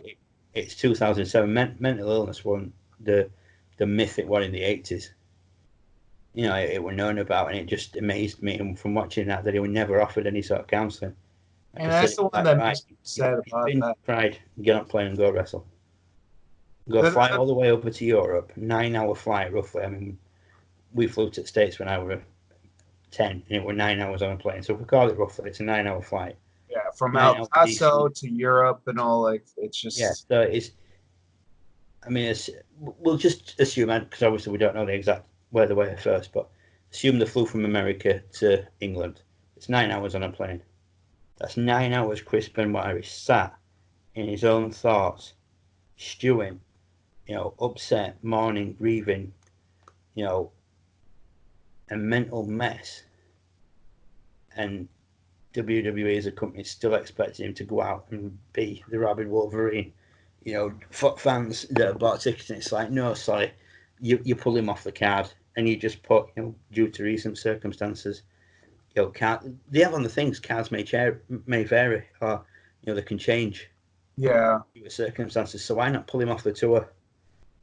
It's 2007. Mental illness wasn't the myth it was in the '80s. It were known about, and it just amazed me. And from watching that he was never offered any sort of counselling. Like And I said, that's it the was one like, that right, makes me sad you've about been that. cried, get on plane and go wrestle. Go fly all the way over to Europe, 9 hour flight roughly. I mean, we flew to the States when I was 10, and it was 9 hours on a plane. So if we call it roughly, it's a 9 hour flight. Yeah, from El 9 hours Paso DC. to Europe and all, like, it's Yeah, just. so I mean, we'll just assume, because obviously we don't know the exact where they were first, but assume they flew from America to England. It's 9 hours on a plane. That's 9 hours Chris Benoit is sat in his own thoughts, stewing, upset, mourning, grieving, you know, a mental mess. And WWE as a company still expecting him to go out and be the rabid Wolverine. Fans that have bought tickets, and it's like, no, sorry, you pull him off the card, and you just put, due to recent circumstances, they have on the things cards may vary, or they can change Yeah. due to circumstances. So why not pull him off the tour?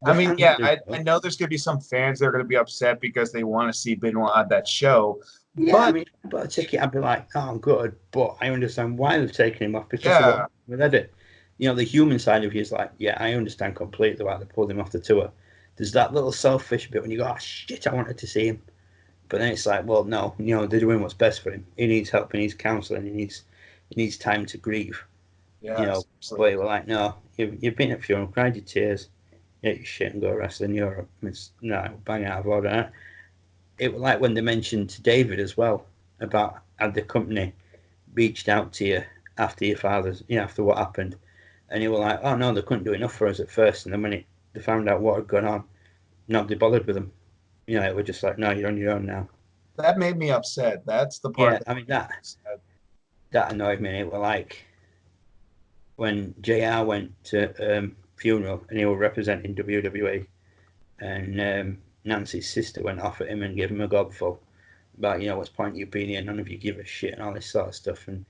I The mean, fans yeah, do I know. know there's going to be some fans that are going to be upset because they want to see Benoit at that show. Yeah, I But, mean, if I bought a ticket, I'd be like, oh, I'm good, but I understand why they've taken him off because of what yeah, with Edit. The human side of you is like, yeah, I understand completely why they pulled him off the tour. There's that little selfish bit when you go, oh shit, I wanted to see him, but then it's like, well, no, they're doing what's best for him. He needs help, he needs counselling, he needs time to grieve. yeah, But seriously. they were like, no, you've been at funeral, cried your tears, get your shit and go wrestle in Europe. It's no bang out of order. It was like when they mentioned to David as well about had the company reached out to you after your father's, after what happened, and you were like, oh no, they couldn't do enough for us at first, and then when they found out what had gone on, nobody bothered with them. It was just like, no, you're on your own now. That made me upset. That's the part Yeah, that I mean made me upset. that annoyed me. It was like when JR went to funeral and he was representing WWE, and Nancy's sister went off at him and gave him a gobful about what's the point you being here, none of you give a shit and all this sort of stuff, and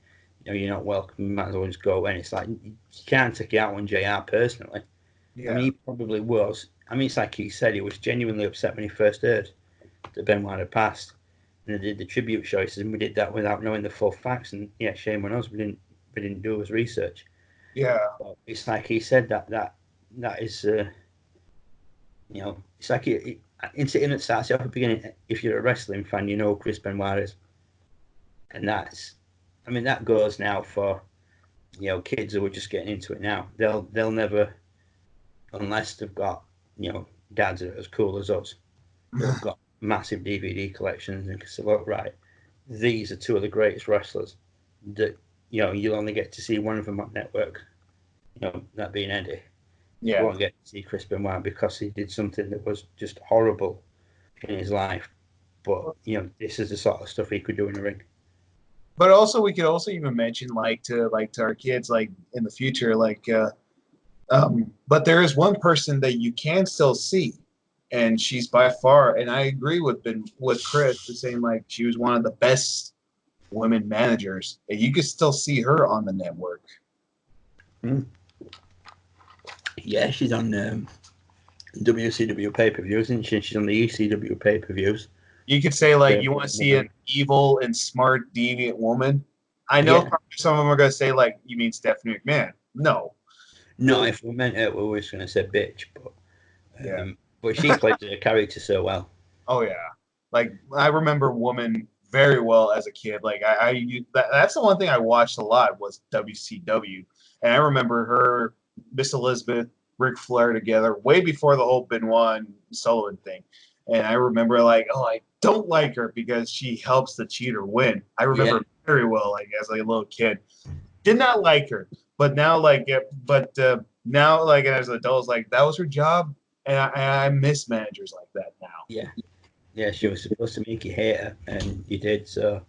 you're not welcome, you might as well just go away. And it's like you can't take it out on JR personally. I Yeah, mean, he probably was I mean, it's like he said, he was genuinely upset when he first heard that Benoit had passed. And they did the tribute show. He says, and we did that without knowing the full facts. And yeah, shame on us. We didn't do his research. Yeah. But it's like he said that is, it's like incident that starts off at the beginning. If you're a wrestling fan, you know who Chris Benoit is. And that goes now for, kids who are just getting into it now. They'll never, unless they've got, dads that are as cool as us, who've got massive DVD collections and can say, look, right, these are two of the greatest wrestlers that, you'll only get to see one of them on network, that being Eddie. Yeah. You won't get to see Chris Benoit because he did something that was just horrible in his life. But, this is the sort of stuff he could do in the ring. But also, we could also even mention to our kids, like in the future, but there is one person that you can still see, and she's by far, and I agree with Chris, saying like she was one of the best women managers, and you could still see her on the network. Yeah, she's on WCW pay-per-views, isn't she? She's on the ECW pay-per-views. You could say like you want to see an evil and smart, deviant woman. I know some of them are gonna say like, you mean Stephanie McMahon? No, if we meant it, we were just gonna say bitch, but she played the character so well. Oh yeah, like I remember Woman very well as a kid. Like that's the one thing I watched a lot was WCW, and I remember her, Miss Elizabeth, Ric Flair together way before the whole Benoit and Sullivan thing. And I remember like, oh, I don't like her because she helps the cheater win. I remember very well, like as a little kid, did not like her. But now, now, like as an adult, like that was her job, and I miss managers like that now. Yeah, she was supposed to make you hate her, and you did. So,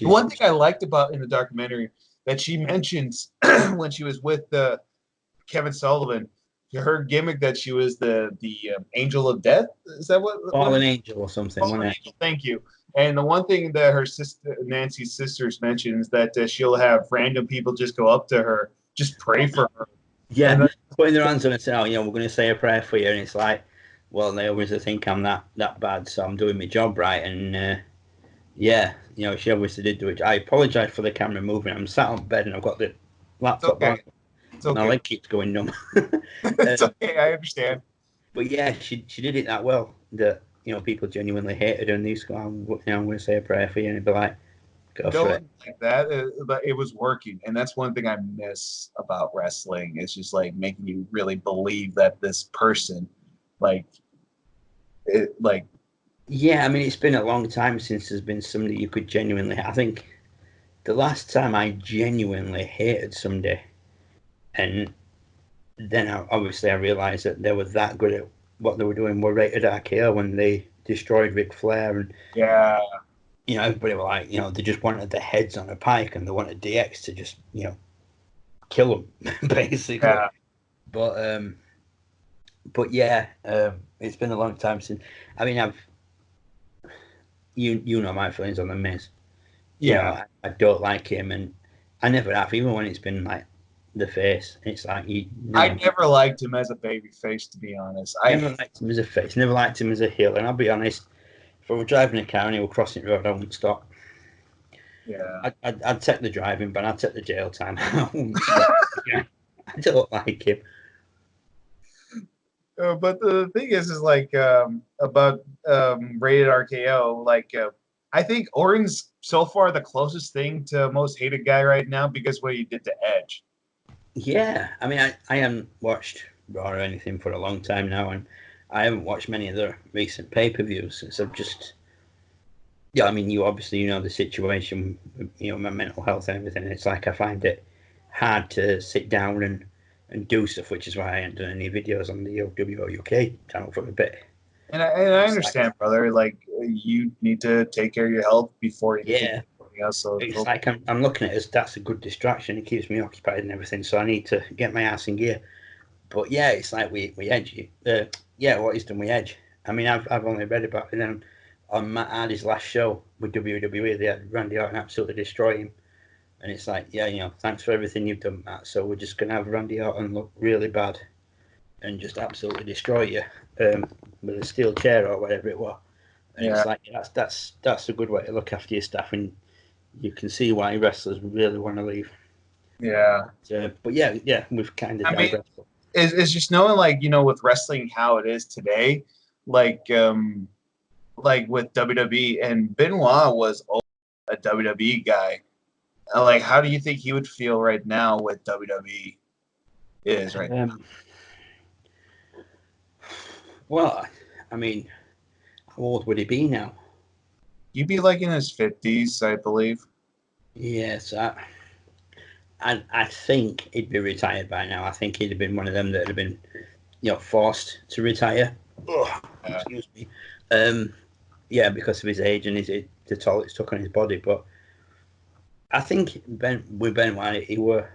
one thing I liked about in the documentary that she mentions when she was with Kevin Sullivan. Her gimmick that she was the angel of death. Is that what? Fallen angel or something. Fallen angel. Thank you. And the one thing that her sister, Nancy's sisters, mentions that she'll have random people just go up to her, just pray for her. Yeah, putting their hands on her, saying, we're going to say a prayer for you, and it's like, well, they obviously think I'm that bad, so I'm doing my job right, and she obviously did do it. I apologise for the camera moving. I'm sat on bed and I've got the laptop on. Okay. My leg keeps going numb. It's okay, I understand. But yeah, she did it that well that people genuinely hated her, and these go, I'm going to say a prayer for you, and it'd be like, go for it. Like that, but it was working, and that's one thing I miss about wrestling. It's just like making you really believe that this person, Yeah, I mean, it's been a long time since there's been somebody you could genuinely. I think the last time I genuinely hated somebody. And then I realised that they were that good at what they were doing. Were rated RKO when they destroyed Ric Flair, and everybody were like, they just wanted the heads on a pike, and they wanted DX to just kill them basically. Yeah. But yeah, it's been a long time since. I mean, you know my feelings on the Miz. Yeah, I don't like him, and I never have, even when it's been like. The face. It's like I never liked him as a baby face, to be honest. I never liked him as a face. Never liked him as a heel. And I'll be honest, if I were driving a car and he were crossing the road, I wouldn't stop. Yeah. I'd take the driving, but I'd take the jail time. I wouldn't stop. I don't like him. But the thing is like about rated RKO. I think Orton's so far the closest thing to most hated guy right now because what he did to Edge. Yeah, I mean, I haven't watched Raw or anything for a long time now, and I haven't watched many of the recent pay-per-views since I've just... Yeah, I mean, you obviously know the situation, my mental health and everything. It's like I find it hard to sit down and do stuff, which is why I haven't done any videos on the oWo UK channel for a bit. And I understand, brother. Like, you need to take care of your health before you do anything else. So it's like I'm looking at it as that's a good distraction. It keeps me occupied and everything. So I need to get my ass in gear. But yeah, it's like we Edge. What he's done with Edge. I mean, I've only read about it. Then on Matt Hardy's last show with WWE, they had Randy Orton absolutely destroy him. And it's like, thanks for everything you've done, Matt. So we're just gonna have Randy Orton look really bad and just absolutely destroy you with a steel chair or whatever it was. And it's like that's a good way to look after your staff, and you can see why wrestlers really want to leave. Yeah. But yeah, we've kind of digressed. It's just knowing, like, with wrestling how it is today, like with WWE, and Benoit was a WWE guy. Like, how do you think he would feel right now with WWE is right now? Well, I mean, how old would he be now? He'd be like in his 50s, I believe. Yes, I think he'd be retired by now. I think he'd have been one of them that had been, forced to retire. Excuse me. Yeah, because of his age and the toll it's took on his body. But I think with Ben White, he were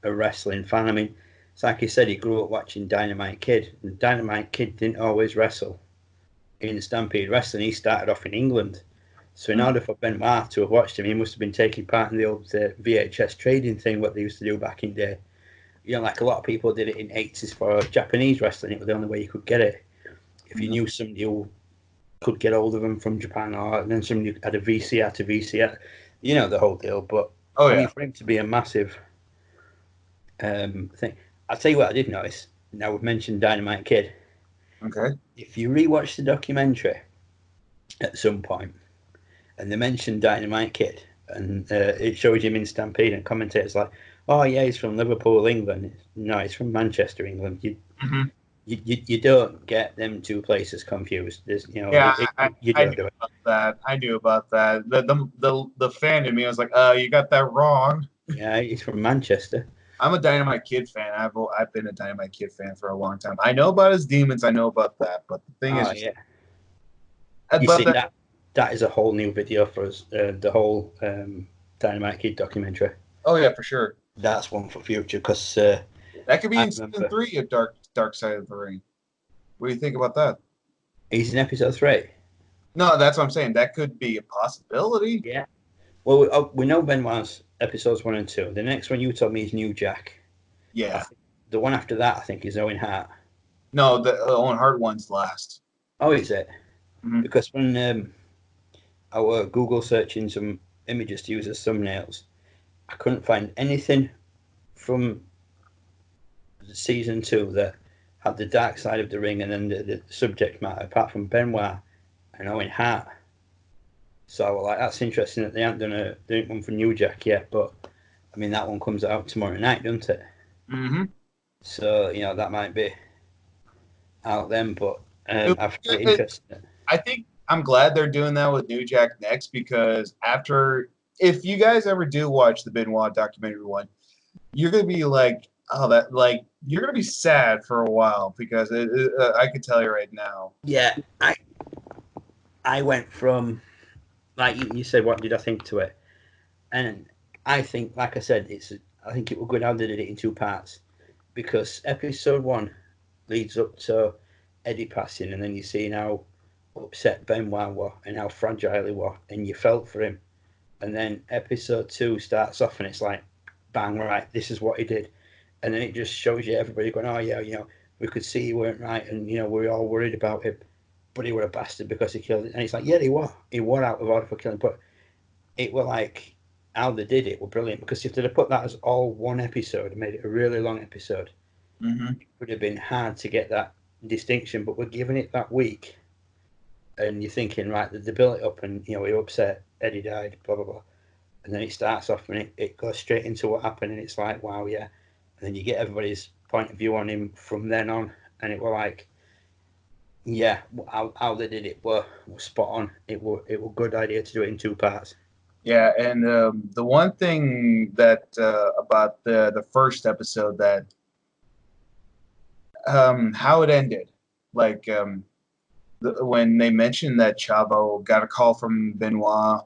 a wrestling fan. I mean, it's like he said, he grew up watching Dynamite Kid, and Dynamite Kid didn't always wrestle in Stampede Wrestling. He started off in England. So in order for Benoit to have watched him, he must have been taking part in the old VHS trading thing, what they used to do back in the day. Like a lot of people did it in 80s for Japanese wrestling. It was the only way you could get it. If you knew somebody who could get hold of them from Japan, or then somebody had a VCR to VCR, the whole deal. But I mean, for him to be a massive thing, I'll tell you what I did notice. Now we've mentioned Dynamite Kid. Okay. If you rewatch the documentary at some point, and they mentioned Dynamite Kid, and it shows him in Stampede, and commentators like, "Oh yeah, he's from Liverpool, England." No, he's from Manchester, England. You don't get them two places confused. There's, you don't do it. I knew about that. The fan in me was like, you got that wrong. Yeah, he's from Manchester. I'm a Dynamite Kid fan. I've been a Dynamite Kid fan for a long time. I know about his demons. I know about that. But the thing is, you see that is a whole new video for us. The whole Dynamite Kid documentary. Oh yeah, for sure. That's one for future, because that could be in season 3 of Dark Side of the Ring. What do you think about that? He's in episode 3. No, that's what I'm saying. That could be a possibility. Yeah. Well, we know Benoit's episodes 1 and 2. The next one you told me is New Jack. Yeah. The one after that, I think, is Owen Hart. No, the Owen Hart one's last. Oh, is it? Mm-hmm. Because when I were Google searching some images to use as thumbnails, I couldn't find anything from season 2 that had the dark side of the ring and then the subject matter, apart from Benoit and Owen Hart. So I was like, that's interesting that they haven't done one for New Jack yet, but I mean, that one comes out tomorrow night, doesn't it? Mm-hmm. So, that might be out then, but I find it interesting. I think I'm glad they're doing that with New Jack next, because if you guys ever do watch the Benoit documentary one, you're going to be like, you're going to be sad for a while, because I can tell you right now. Yeah, I went from, like you said, what did I think to it? And I think, like I said, I think it was good how they did it in 2 parts, because episode 1 leads up to Eddie passing, and then you see how upset Benoit was and how fragile he was, and you felt for him. And then episode 2 starts off, and it's like, bang, right, this is what he did. And then it just shows you everybody going, oh yeah, we could see he weren't right, and we were all worried about him, but he were a bastard because he killed it. And it's like, yeah, he was out of order for killing, but it were like, how they did it were brilliant, because if they'd have put that as all one episode and made it a really long episode, it would have been hard to get that distinction. But we're giving it that week, and you're thinking, right, they built it up, and you're upset Eddie died, blah blah blah, and then it starts off and it goes straight into what happened, and it's like, wow, yeah. And then you get everybody's point of view on him from then on, and it were like, yeah, how they did it were spot on. It were a good idea to do it in 2 parts. Yeah, and the one thing that about the first episode, that how it ended, like when they mentioned that Chavo got a call from Benoit,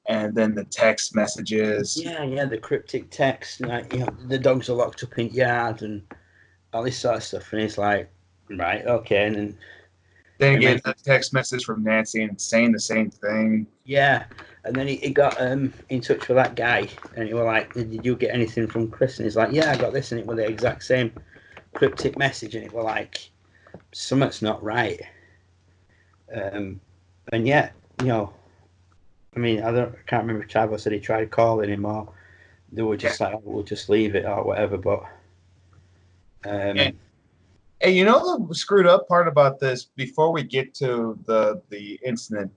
and then the text messages. Yeah, the cryptic text, like, the dogs are locked up in yard and all this sort of stuff, and it's like, right, okay, and then again, a text message from Nancy and saying the same thing. Yeah, and then he got in touch with that guy, and he was like, did you get anything from Chris? And he's like, yeah, I got this, and it was the exact same cryptic message, and it were like something's not right. And yet, you know, I mean, I can't remember if Chavo said he tried calling him, or they were just like, oh, we'll just leave it or whatever. But and you know the screwed up part about this, before we get to the incident,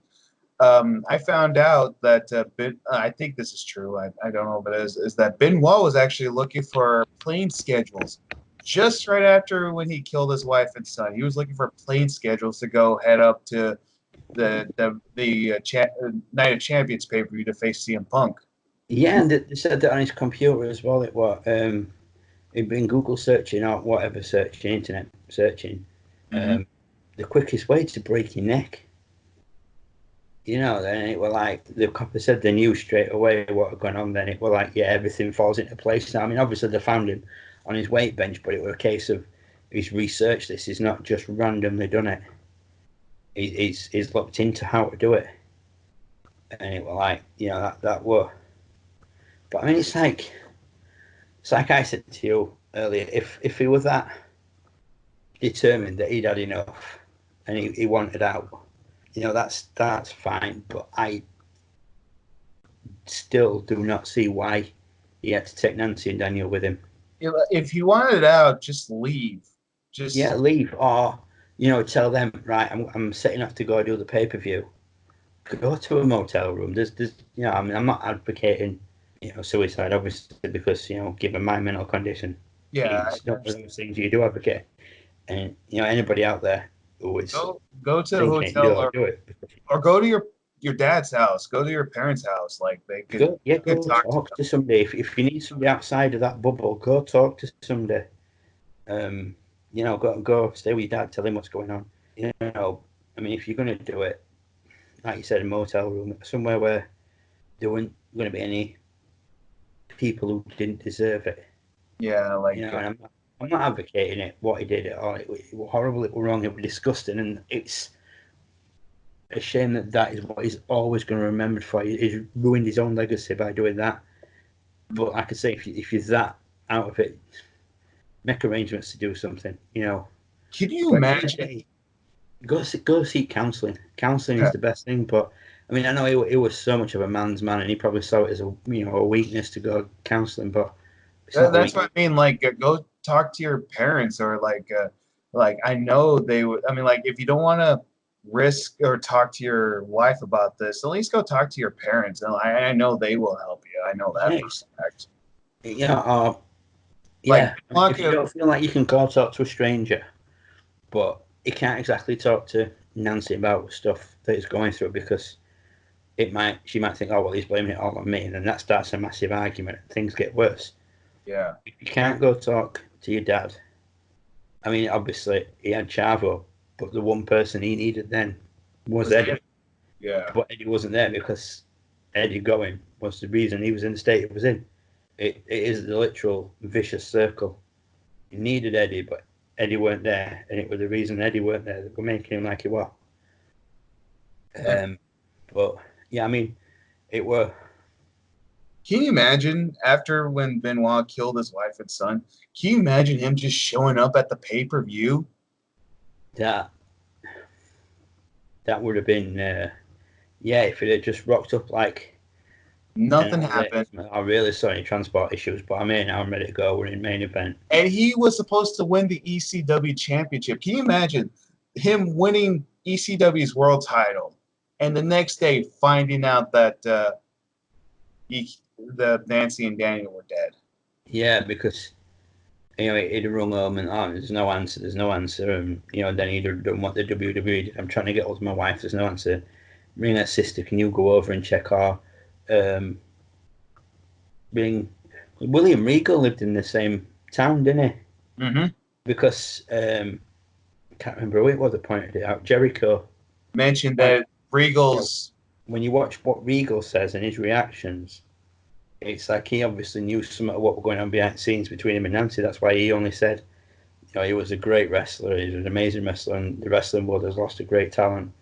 I found out that I think this is true. I don't know if it is that Benoit was actually looking for plane schedules just right after when he killed his wife and son. He was looking for plane schedules to go head up to the Night of Champions pay-per-view to face CM Punk. yeah, and they said that on his computer as well. It was he'd been Google searching or whatever searching, internet searching, the quickest way to break your neck. You know, then it were like the copper said they knew straight away what had gone on. Then it were like, yeah, everything falls into place now. I mean, obviously they found him on his weight bench, but it were a case of he's researched this. He's not just randomly done it. He's looked into how to do it, and it were like, you know, that were. But I mean, it's like I said to you earlier, if he was that determined that he'd had enough and he wanted out, you know, that's fine. But I still do not see why he had to take Nancy and Daniel with him. If he wanted out, just leave. Just leave, or you know, tell them, right, I'm setting off to go do the pay-per-view. Go to a motel room. There's you know, I mean, I'm not advocating, you know, suicide, obviously, because, you know, given my mental condition, it's not one of those things you do advocate. And, you know, anybody out there who is go to the hotel or go to your dad's house, go to your parents' house. Like they could go talk to somebody. If you need somebody outside of that bubble, go talk to somebody. You know, go stay with your dad, tell him what's going on. You know, I mean, if you're going to do it, like you said, a motel room, somewhere where there weren't going to be any people who didn't deserve it. Yeah, like, you know, and I'm not advocating it, what he did. It was horrible, it was wrong, it was disgusting, and it's a shame that is what he's always going to remember for. He's ruined his own legacy by doing that. But like I say, if you're that out of it, make arrangements to do something, you know. Can you imagine? Go seek counselling. Counselling is the best thing. But I mean, I know he was so much of a man's man, and he probably saw it as a weakness to go counselling. But that's what I mean. Like, go talk to your parents, or like I know they would. I mean, like, if you don't want to risk or talk to your wife about this, at least go talk to your parents. And I know they will help you. I know that for a fact. Yeah. If you don't feel like you can go talk to a stranger, but you can't exactly talk to Nancy about stuff that he's going through, because she might think, oh well, he's blaming it all on me, and then that starts a massive argument and things get worse. Yeah. If you can't go talk to your dad, I mean, obviously he had Chavo, but the one person he needed then was Eddie. Yeah. But Eddie wasn't there because Eddie going was the reason he was in the state he was in. It is the literal vicious circle. You needed Eddie, but Eddie weren't there, and it was the reason Eddie weren't there that were making him like he was. But yeah, I mean, it were. Can you imagine after when Benoit killed his wife and son? Can you imagine him just showing up at the pay-per-view? That would have been, if it had just rocked up like nothing happened. I'm really sorry, transport issues, but I'm here now. I'm ready to go. We're in main event. And he was supposed to win the ECW championship. Can you imagine him winning ECW's world title, and the next day finding out that the Nancy and Daniel were dead? Yeah, because he'd rung home and there's no answer, and then he'd have done what the WWE did. I'm trying to get hold of my wife. There's no answer. Ring her sister. Can you go over and check her? William Regal lived in the same town, didn't he? Mm-hmm. Because I can't remember who it was that pointed it out. Jericho mentioned that Regal's. When you watch what Regal says and his reactions, it's like he obviously knew some of what was going on behind the scenes between him and Nancy. That's why he only said, he was a great wrestler. He was an amazing wrestler, and the wrestling world has lost a great talent.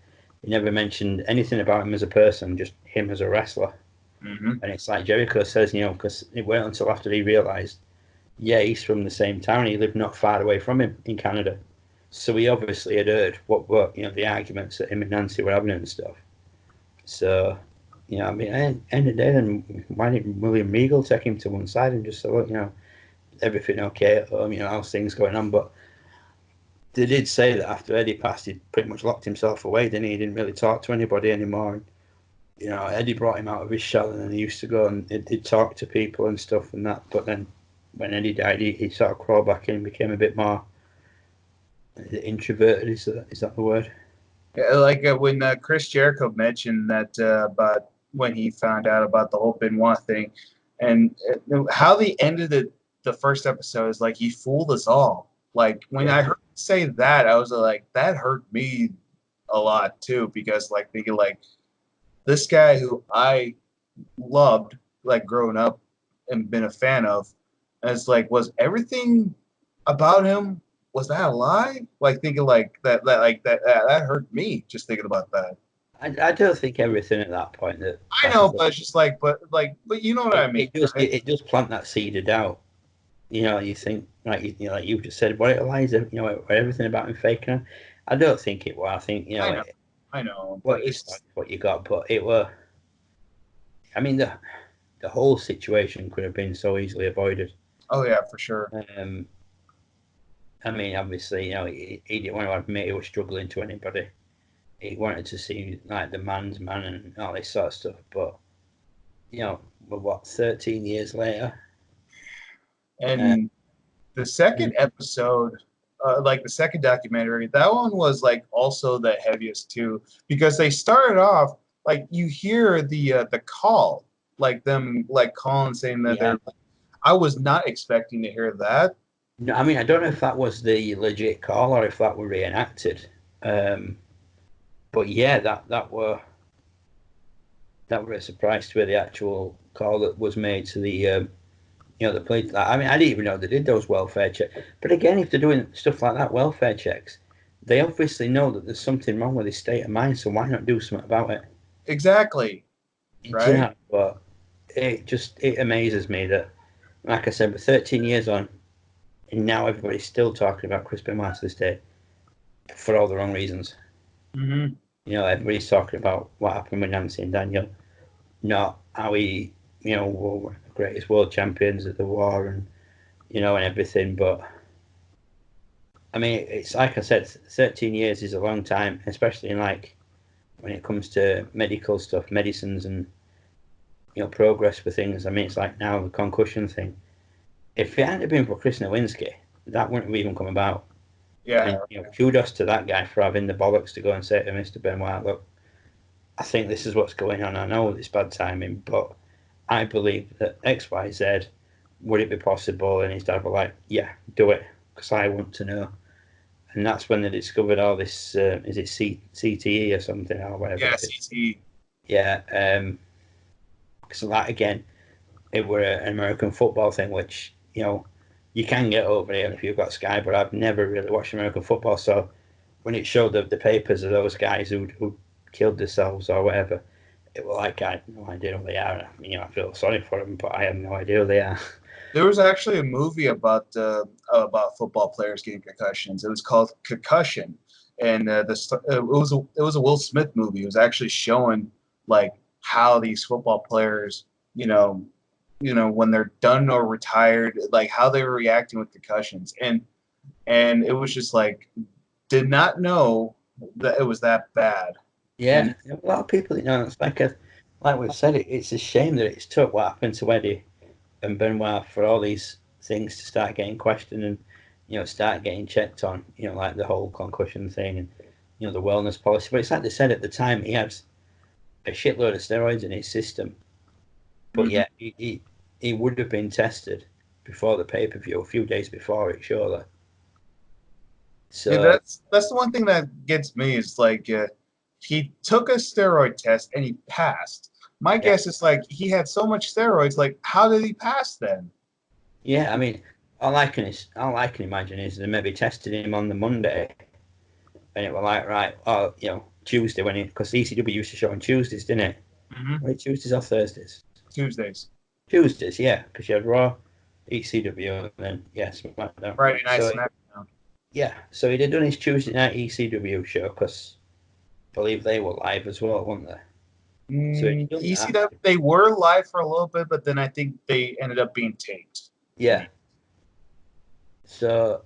He never mentioned anything about him as a person, just him as a wrestler. Mm-hmm. And it's like Jericho says, because it wasn't until after he realised, Yeah, he's from the same town. He lived not far away from him in Canada. So he obviously had heard what were, the arguments that him and Nancy were having and stuff. So, I mean, end of the day, then why didn't William Regal take him to one side and just say, look, everything okay at home, how's things going on? But they did say that after Eddie passed, he pretty much locked himself away, didn't he? He didn't really talk to anybody anymore. And, Eddie brought him out of his shell, and then he used to go and he'd talk to people and stuff and that. But then when Eddie died, he sort of crawled back in and became a bit more introverted. Is that the word? Yeah, like when Chris Jericho mentioned that about when he found out about the whole Benoit thing, and how they ended the first episode is like he fooled us all. Like when I heard him say that, I was like, that hurt me a lot too, because like thinking like this guy who I loved like growing up and been a fan of, and it's like, was everything about him, was that a lie? Like thinking like that that hurt me just thinking about that. I don't think everything at that point that I know, but it's just like, but you know what I mean. It does plant that seed of doubt. You think like like you just said, what it lies, everything about him faking. I don't think it was. I think I know, what you got, but it were. I mean the whole situation could have been so easily avoided. Oh yeah, for sure. I mean, obviously, he didn't want to admit he was struggling to anybody. He wanted to see like the man's man and all this sort of stuff. But what 13 years later, and the second episode, like the second documentary, that one was like also the heaviest too, because they started off like you hear the call, like them like calling saying that they're. I was not expecting to hear that. No, I mean, I don't know if that was the legit call or if that were reenacted. But yeah, that were a surprise to me, the actual call that was made to the the police. I mean, I didn't even know they did those welfare checks. But again, if they're doing stuff like that, welfare checks, they obviously know that there's something wrong with his state of mind. So why not do something about it? Exactly. Right. But it amazes me that, like I said, we're 13 years on, and now everybody's still talking about Chris Benoit to this day for all the wrong reasons. Mm-hmm. Everybody's talking about what happened with Nancy and Daniel, not how he, were the greatest world champions at the war and, and everything. But, I mean, it's like I said, 13 years is a long time, especially in like when it comes to medical stuff, medicines and, progress for things. I mean, it's like now the concussion thing. If it hadn't been for Chris Nowinski, that wouldn't have even come about. Yeah. And, kudos to that guy for having the bollocks to go and say to Mr. Benoit, look, I think this is what's going on. I know it's bad timing, but I believe that X, Y, Z, would it be possible? And his dad was like, yeah, do it, because I want to know. And that's when they discovered all this, is it CTE or something or whatever? Yeah, CTE. Yeah. So that, again, it were an American football thing, which, you can get over here if you've got Sky, but I've never really watched American football. So when it showed the papers of those guys who killed themselves or whatever, it was like I had no idea who they are. I feel sorry for them, but I have no idea who they are. There was actually a movie about football players getting concussions. It was called Concussion, and it was a Will Smith movie. It was actually showing like how these football players, when they're done or retired, like how they were reacting with concussions, and it was just like, did not know that it was that bad. Yeah, a lot of people, it's like we've said, it's a shame that it's took what happened to Eddie and Benoit for all these things to start getting questioned and start getting checked on, like the whole concussion thing and the wellness policy. But it's like they said at the time, he had a shitload of steroids in his system, but yeah, he would have been tested before the pay-per-view, a few days before it, surely. So yeah, that's the one thing that gets me is like he took a steroid test and he passed. My guess is like he had so much steroids, like how did he pass then? Yeah, I mean, all I can imagine is they maybe tested him on the Monday, and it was like, right, Tuesday because ECW used to show on Tuesdays, didn't it? Mm-hmm. Wait, Tuesdays or Thursdays? Tuesdays. Tuesdays, yeah, because you had Raw, ECW, and then SmackDown. Friday Night So SmackDown. yeah, so he'd have done his Tuesday night ECW show because I believe they were live as well, weren't they? So he'd done ECW, that. they were live for a little bit, but then I think they ended up being taped. Yeah. So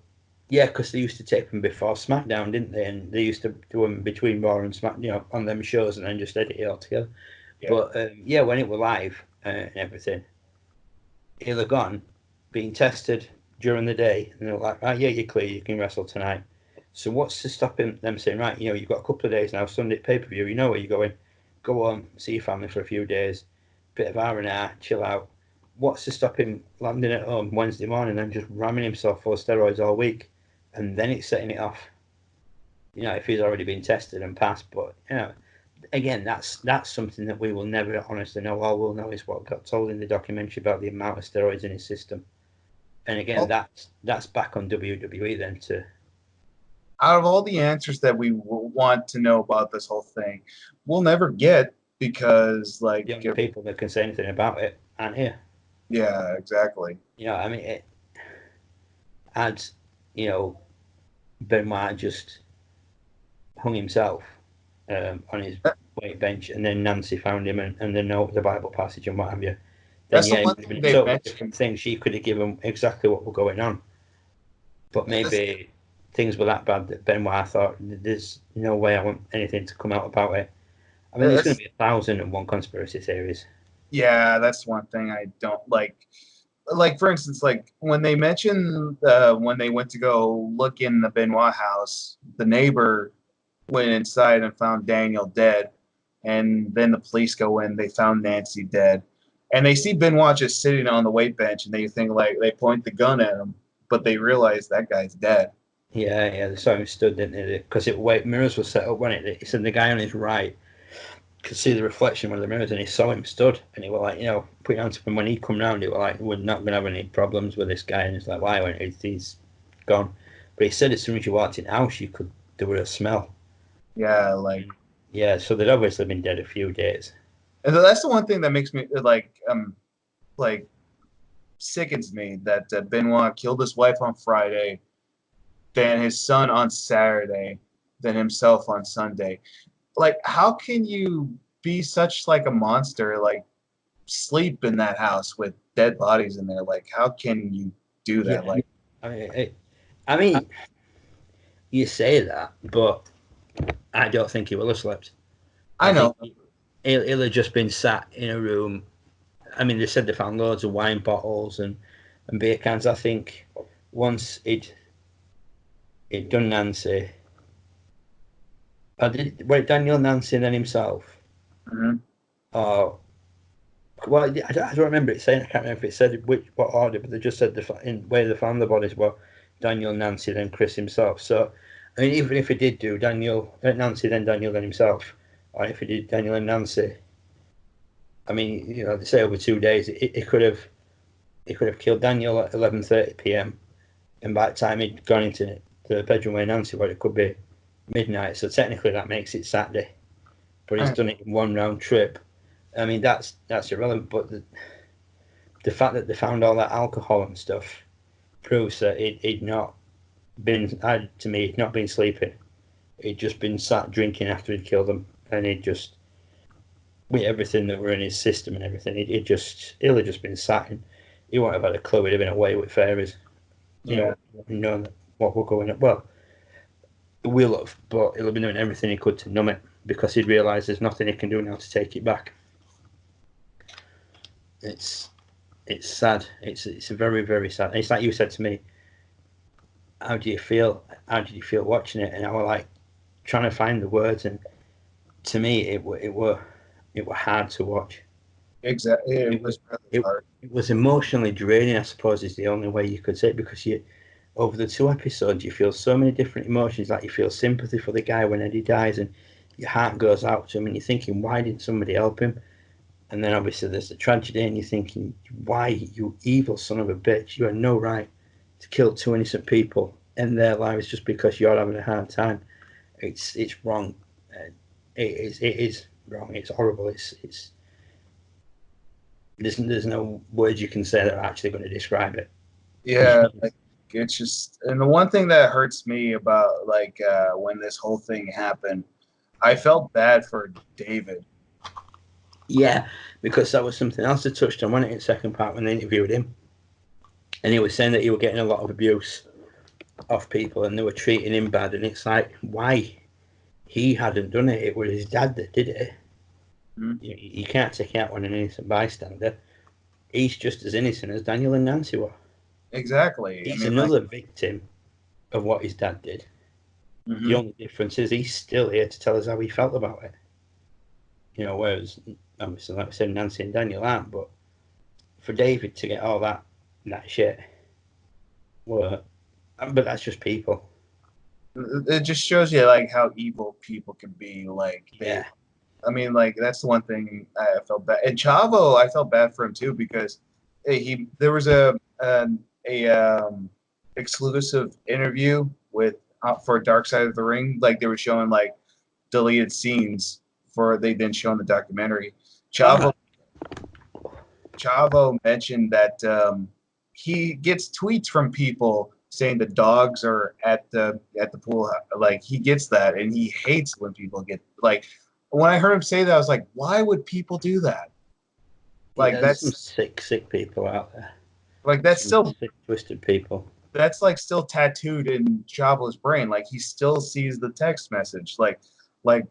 yeah, because they used to tape them before SmackDown, didn't they? And they used to do them between Raw and SmackDown, on them shows, and then just edit it all together. Yeah. But when it were live and everything, he'll have gone, being tested during the day, and they're like, right, yeah, you're clear, you can wrestle tonight. So what's to stop them saying, right, you've got a couple of days now, Sunday pay-per-view, you know where you're going, go home, see your family for a few days, bit of R&R, chill out. What's to stop him landing at home Wednesday morning and just ramming himself full of steroids all week, and then it's setting it off? If he's already been tested and passed. But again, that's something that we will never honestly know. All we'll know is what got told in the documentary about the amount of steroids in his system. And again, that's back on WWE then to. Out of all the answers that we want to know about this whole thing, we'll never get, because like The only people that can say anything about it aren't here. Yeah, exactly. I mean, it adds, Benoit just hung himself on his weight bench, and then Nancy found him, and then the Bible passage and what have you. Then That's the one it would thing have been they totally mentioned. different things. She could have given exactly what was going on, but maybe things were that bad that Benoit thought, there's no way I want anything to come out about it. I mean, there's going to be 1,001 conspiracy theories. Yeah, that's one thing I don't like. Like, for instance, like when they mentioned when they went to go look in the Benoit house, the neighbor went inside and found Daniel dead, and then the police go in, they found Nancy dead, and they see Benoit just sitting on the weight bench, and they think, like, they point the gun at him, but they realize that guy's dead. Yeah, they saw him stood, didn't they? Because mirrors were set up, wasn't it? He said the guy on his right could see the reflection of the mirrors, and he saw him stood, and he was like, put on to him. When he come round, he was like, we're not going to have any problems with this guy, and he's like, why? When he's gone. But he said as soon as you walked in the house, there was a smell. Yeah, like. Yeah, so they'd obviously been dead a few days. And that's the one thing that makes me like sickens me, that Benoit killed his wife on Friday, then his son on Saturday, then himself on Sunday. Like, how can you be such like a monster, like sleep in that house with dead bodies in there? Like, how can you do that? Yeah. Like, I mean, you say that, but I don't think he will have slept. I know. He'll have just been sat in a room. I mean, they said they found loads of wine bottles and beer cans. I think once he'd done Nancy. Daniel, Nancy, and then himself? Mm-hmm. Well, I don't remember it saying. I can't remember if it said what order, but they just said where they found the bodies were Daniel, Nancy, then Chris himself. So, I mean, even if he did do Nancy, then Daniel, then himself, or if he did Daniel and Nancy, I mean, they say over 2 days, he could have killed Daniel at 11:30 p.m. and by the time he'd gone into the bedroom where Nancy was, it could be midnight. So technically, that makes it Saturday, but he's done it in one round trip. I mean, that's irrelevant. But the fact that they found all that alcohol and stuff proves that he'd not been. To me, he'd not been sleeping. He'd just been sat drinking after he'd killed them, and he'd just, with everything that were in his system and everything, he'll have just been sat in. He won't have had a clue. He'd have been away with fairies. Know what we're going at. Well, he will have, but he'll have been doing everything he could to numb it, because he'd realised there's nothing he can do now to take it back. It's sad. It's a very, very sad. It's like you said to me, how do you feel watching it? And I was like trying to find the words, and to me it were hard to watch. Exactly. It was really hard. It was emotionally draining, I suppose, is the only way you could say it, because over the 2 episodes you feel so many different emotions. Like, you feel sympathy for the guy when Eddie dies, and your heart goes out to him, and you're thinking, why didn't somebody help him? And then obviously there's the tragedy, and you're thinking, why, you evil son of a bitch, you had no right to kill 2 innocent people in their lives just because you're having a hard time. It's wrong. It is wrong. It's horrible. There's no words you can say that are actually going to describe it. Yeah, like it's just, and the one thing that hurts me about like when this whole thing happened, I felt bad for David. Yeah, because that was something else I touched on, wasn't it, in the second part when they interviewed him. And he was saying that he was getting a lot of abuse off people and they were treating him bad. And it's like, why? He hadn't done it. It was his dad that did it. Mhm. You can't take out on an innocent bystander. He's just as innocent as Daniel and Nancy were. Exactly. I He's mean, like, another victim of what his dad did. The mhm. only difference is he's still here to tell us how he felt about it. Whereas obviously, like I said, Nancy and Daniel aren't. But for David to get all that shit, well, but that's just people. It just shows you like how evil people can be. Like they, Yeah, I mean, like that's the one thing I felt bad. And Chavo, I felt bad for him too because he there was a exclusive interview with for Dark Side of the Ring. Like they were showing like deleted scenes for they didn't show in the documentary. all Chavo right. Chavo mentioned that he gets tweets from people saying the dogs are at the pool. Like he gets that, and he hates when people get like. When I heard him say that, I was like, why would people do that? Yeah, Like there's some sick people out there. that's Some still sick, twisted people. that's like still tattooed in Chavo's brain. Like he still sees the text message. Like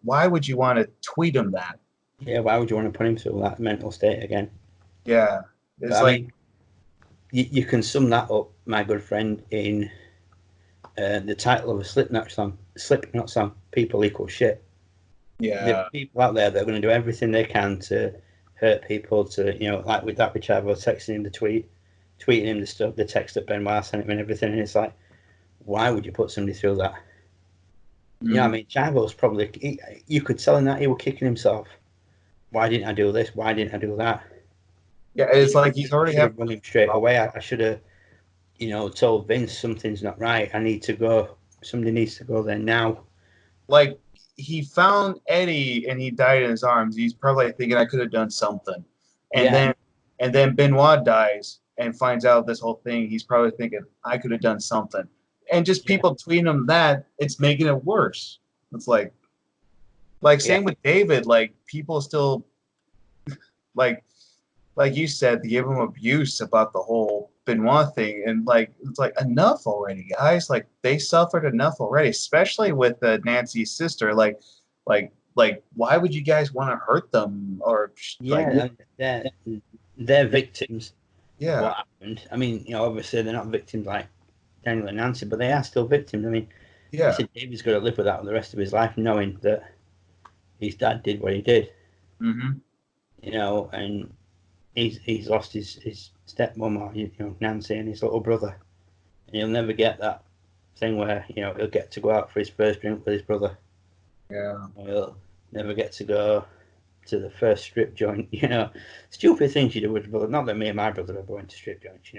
why would you want to tweet him that? Yeah, why would you want to put him through that mental state again? Yeah, But it's I like mean, you can sum that up, my good friend, in the title of a Slipknot song. Slipknot song. People equal shit. There yeah. are people out there that are going to do everything they can to hurt people. To like with that, which I was texting him the tweeting him the stuff, the text that Benoit sent him and everything. And it's like, why would you put somebody through that? I Mm. mean, Chavo's probably. You could tell him that he was kicking himself. Why didn't I do this? Why didn't I do that? Yeah, it's like he's I already should have have run him straight away. I should have, told Vince something's not right. I need to go. Somebody needs to go there now. like he found Eddie and he died in his arms. He's probably thinking I could have done something. And Yeah, then Benoit dies and finds out this whole thing. He's probably thinking I could have done something. And just yeah, people tweeting him that, it's making it worse. It's like yeah, same with David, like people still like like you said, they give him abuse about the whole Benoit thing, and like it's like enough already, guys. Like they suffered enough already, especially with Nancy's sister. Like why would you guys want to hurt them or like yeah. They're victims of yeah what happened. I mean, obviously they're not victims like Daniel and Nancy, but they are still victims. I mean, he yeah said David's got to live with that for the rest of his life, knowing that his dad did what he did. mm-hmm. And he's lost his stepmom or Nancy and his little brother, and he'll never get that thing where he'll get to go out for his first drink with his brother. Yeah. Or he'll never get to go to the first strip joint. Stupid things you do with your brother. Not that me and my brother are going to strip joints.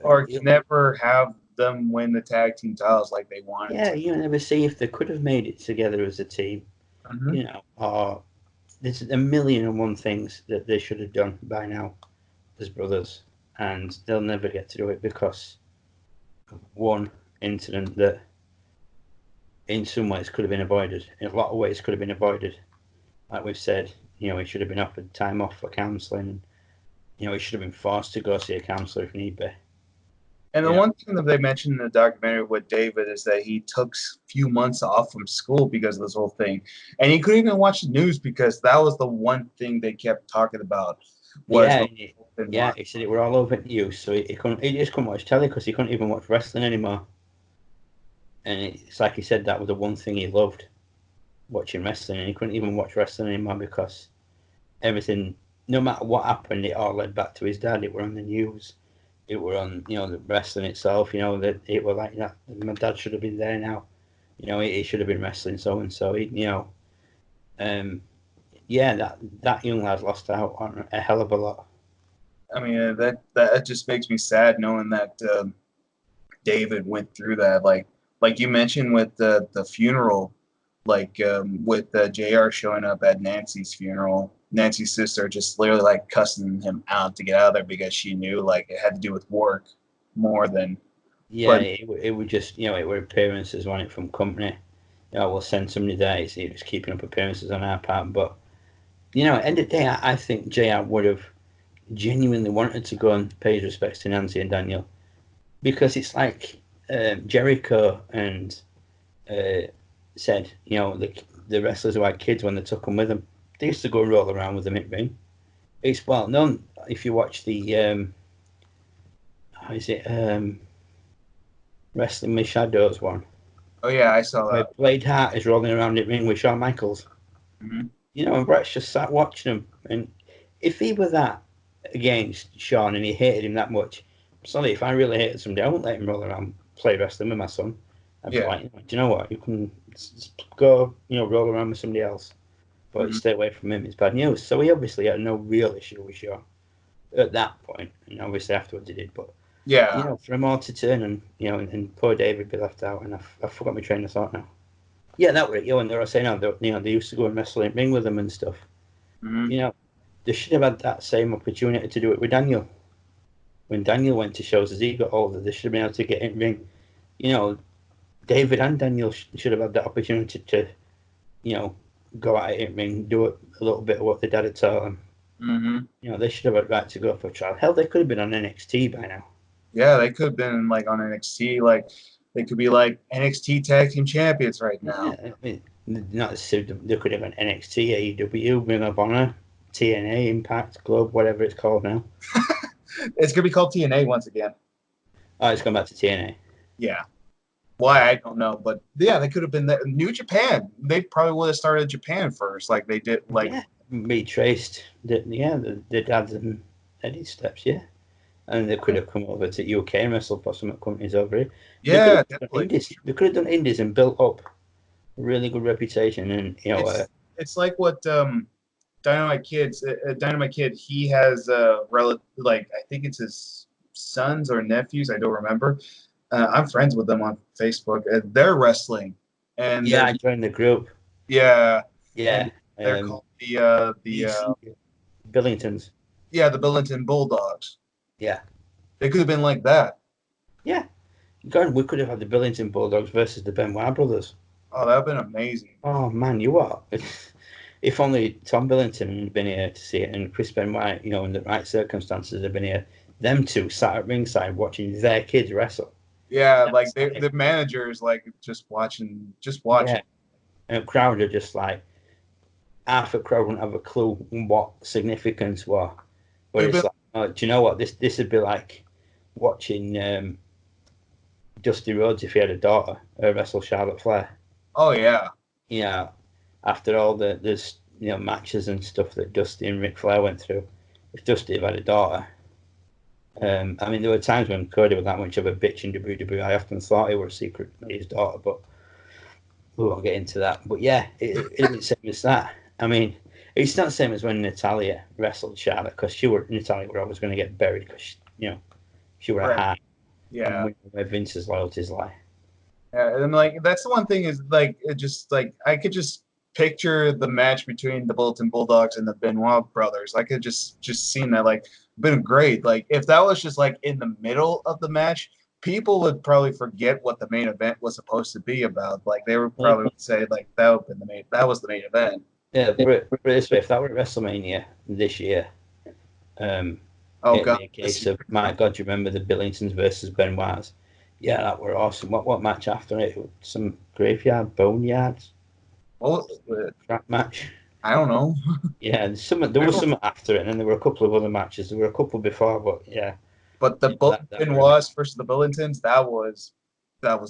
Or never have them win the tag team titles like they wanted Yeah, to. you never see if they could have made it together as a team. Mm-hmm. Or there's a million and one things that they should have done by now as brothers, and they'll never get to do it because of one incident that, in some ways, could have been avoided. In a lot of ways, could have been avoided. Like we've said, he should have been offered time off for counselling. He should have been forced to go see a counsellor if need be. And the You know, one thing that they mentioned in the documentary with David is that he took a few months off from school because of this whole thing, and he couldn't even watch the news because that was the one thing they kept talking about was yeah, the yeah. Benoit. He said it were all over the news, so he couldn't. He just couldn't watch telly because he couldn't even watch wrestling anymore. And it's like he said that was the one thing he loved, watching wrestling, and he couldn't even watch wrestling anymore because everything, no matter what happened, it all led back to his dad. It were on the news, it were on the wrestling itself. That it were like that. My dad should have been there now. He should have been wrestling so and so. Um, yeah, that young lad lost out on a hell of a lot. I mean, that just makes me sad knowing that David went through that. Like you mentioned with the funeral, like with JR showing up at Nancy's funeral. Nancy's sister just literally like cussing him out to get out of there because she knew like it had to do with work more than. Yeah, But it would just, it were appearances on it from company. We'll send somebody there. So he was keeping up appearances on our part. But, at the end of the day, I think JR would have genuinely wanted to go and pay his respects to Nancy and Daniel, because it's like Jericho and said, the wrestlers who had kids when they took them with them, they used to go and roll around with them in ring. It's well known if you watch the how is it Wrestling with Shadows one, oh yeah, I saw where that. Blade Hart is rolling around in ring with Shawn Michaels. Mm-hmm. And Brett's just sat watching him, and if he were that against Shawn and he hated him that much, sorry, if I really hated somebody, I wouldn't let him roll around play wrestling with my son. I'd be Yeah. like, do you know what? You can go, roll around with somebody else, but Mhm. stay away from him. It's bad news. So he obviously had no real issue with Shaw at that point, and obviously afterwards he did. But Yeah. for him all to turn and and poor David be left out, and I forgot my train of thought now. Yeah, that was it. And they were saying, they used to go and wrestle in ring with them and stuff. Mm-hmm. They should have had that same opportunity to do it with Daniel. When Daniel went to shows as he got older, they should have been able to get in ring. David and Daniel should have had that opportunity to, go at it in ring, do a little bit of what their dad had taught them. Mm-hmm. They should have had right to go for a trial. Hell, they could have been on NXT by now. Yeah, they could have been like on NXT, like they could be like NXT Tag Team Champions right now. Yeah, I mean, not they could have an NXT, AEW, Ring of Honor, TNA, Impact, Globe, whatever it's called now. It's gonna be called TNA once again. Oh, it's gone back to TNA. Yeah. Why I don't know, but yeah, they could have been there. New Japan. They probably would have started Japan first, like they did. Like Yeah, retraced the dads and Eddie's steps, yeah. And they could have come over to UK and wrestled for some companies over here. They could yeah, have done definitely. indies. They could have done indies and built up a really good reputation. And It's like what Dynamite Kid. He has like I think it's his sons or nephews. I don't remember. I'm friends with them on Facebook. They're wrestling, and yeah, they're I joined the group. yeah, Yeah, and they're called the Billingtons. yeah, the Billington Bulldogs. Yeah, They could have been like that. yeah. God, we could have had the Billington Bulldogs versus the Benoit brothers. Oh, that would have been amazing. Oh man, you are. If only Tom Billington had been here to see it, and Chris Benoit, in the right circumstances, had been here. Them two sat at ringside watching their kids wrestle. Yeah, like That's the managers like just watching. yeah, and a crowd are just like half a crowd wouldn't have a clue what significance was. But It'd it's be- like, do you know what this would be like watching Dusty Rhodes if he had a daughter wrestle Charlotte Flair. oh yeah, After all there's matches and stuff that Dusty and Ric Flair went through, if Dusty had a daughter. I mean, there were times when Cody was that much of a bitch in WWE. I often thought he was secretly his daughter, but we won't get into that. But yeah, it isn't the same as that. I mean, it's not the same as when Natalia wrestled Charlotte, because Natalia were always going to get buried because she were a right. heart. Yeah. And where Vince's loyalties lie. Yeah, and like that's the one thing is like it just like I could just picture the match between the Bulletin Bulldogs and the Benoit brothers. I could just seen that like been great. Like if that was just like in the middle of the match, people would probably forget what the main event was supposed to be about. Like they would probably say like that was the main event. Yeah, but this way, if that were WrestleMania this year, Oh it'd god, be a case of, my God, do you remember the Billingtons versus Benoit's? Yeah, that were awesome. What match after it? Some graveyard, boneyards, what was it? crap match. I don't know. Yeah, there was some after it, and then there were a couple of other matches. There were a couple before, but yeah. But the that Benoits versus the Billingtons, that was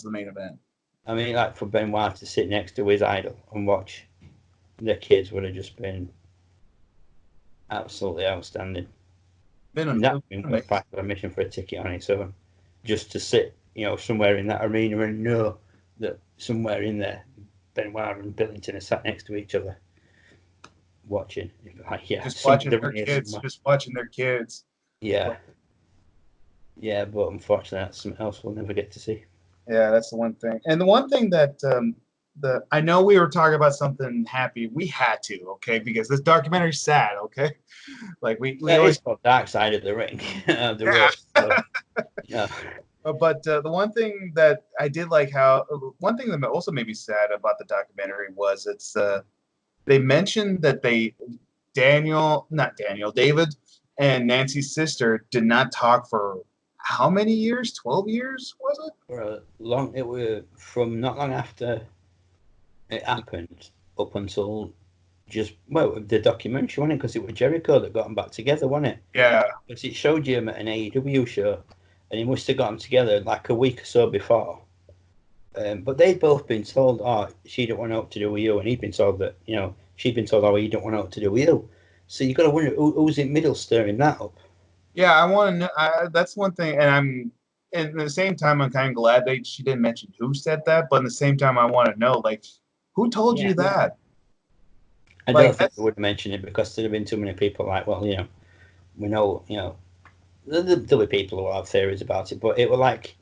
the main event. I mean, like for Benoit to sit next to his idol and watch their kids would have just been absolutely outstanding. And that would have been worth part of a mission for a ticket on its own. Just to sit, somewhere in that arena and know that somewhere in there, Benoit and Billington are sat next to each other, watching. Like, yeah, just watching their kids. Just watching their kids. Yeah. Yeah, but unfortunately, that's something else we'll never get to see. Yeah, that's the one thing. And the one thing that I know we were talking about something happy. We had to, okay, because this documentary's sad, okay. Like we Yeah, always it's called Dark Side of the Ring, the yeah. ring. So, yeah, But the one thing that I did like how one thing that also made me sad about the documentary was they mentioned that David and Nancy's sister did not talk for how many years? 12 years was it? for a long. It was from not long after it happened up until just the documentary, wasn't it? Because it was Jericho that got them back together, wasn't it? Yeah. Because it showed you him at an AEW show, and he must have got them together like a week or so before. But they'd both been told, "Oh, she don't want out to do with you," and he'd been told that, she'd been told, "Oh, he don't want out to do with you." So you got to wonder who's in middle stirring that up. Yeah, I want to know. That's one thing, and at the same time, I'm kind of glad she didn't mention who said that. But at the same time, I want to know, like, who told Yeah, you that? I Like, don't think they that's would mention it because there'd have been too many people like, well, we know, there'll be people who have theories about it, but it was like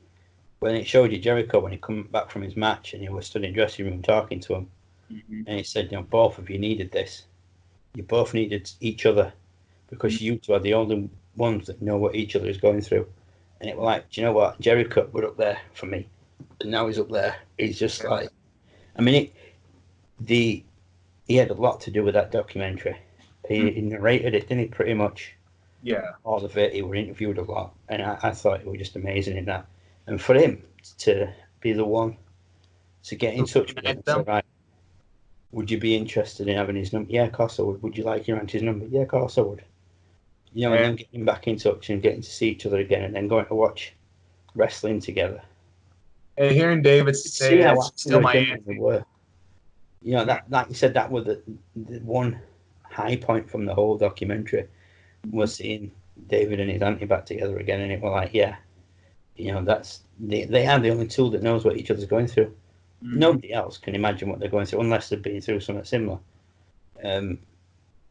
when it showed you Jericho when he come back from his match and he was stood in the dressing room talking to him, Mhm. and he said, both of you needed this. You both needed each other because you two are the only ones that know what each other is going through. And it was like, do you know what? Jericho was up there for me, and now he's up there. He's just Yeah. like, I mean, he had a lot to do with that documentary. He narrated it, didn't he? Pretty much Yeah. all of it. He was interviewed a lot, and I thought it was just amazing in that. And for him to be the one to get in touch with him Connect and say, them. right, would you be interested in having his number? Yeah, of course I would. Would you like your auntie's number? Yeah, of course I would. And And then getting back in touch and getting to see each other again, and then going to watch wrestling together. hearing David See say how that's happy still they my genuinely auntie. were. That, like you said, that was the one high point from the whole documentary was seeing David and his auntie back together again, and it was like, yeah, that's they are the only two that knows what each other's going through. Mhm. Nobody else can imagine what they're going through unless they've been through something similar. And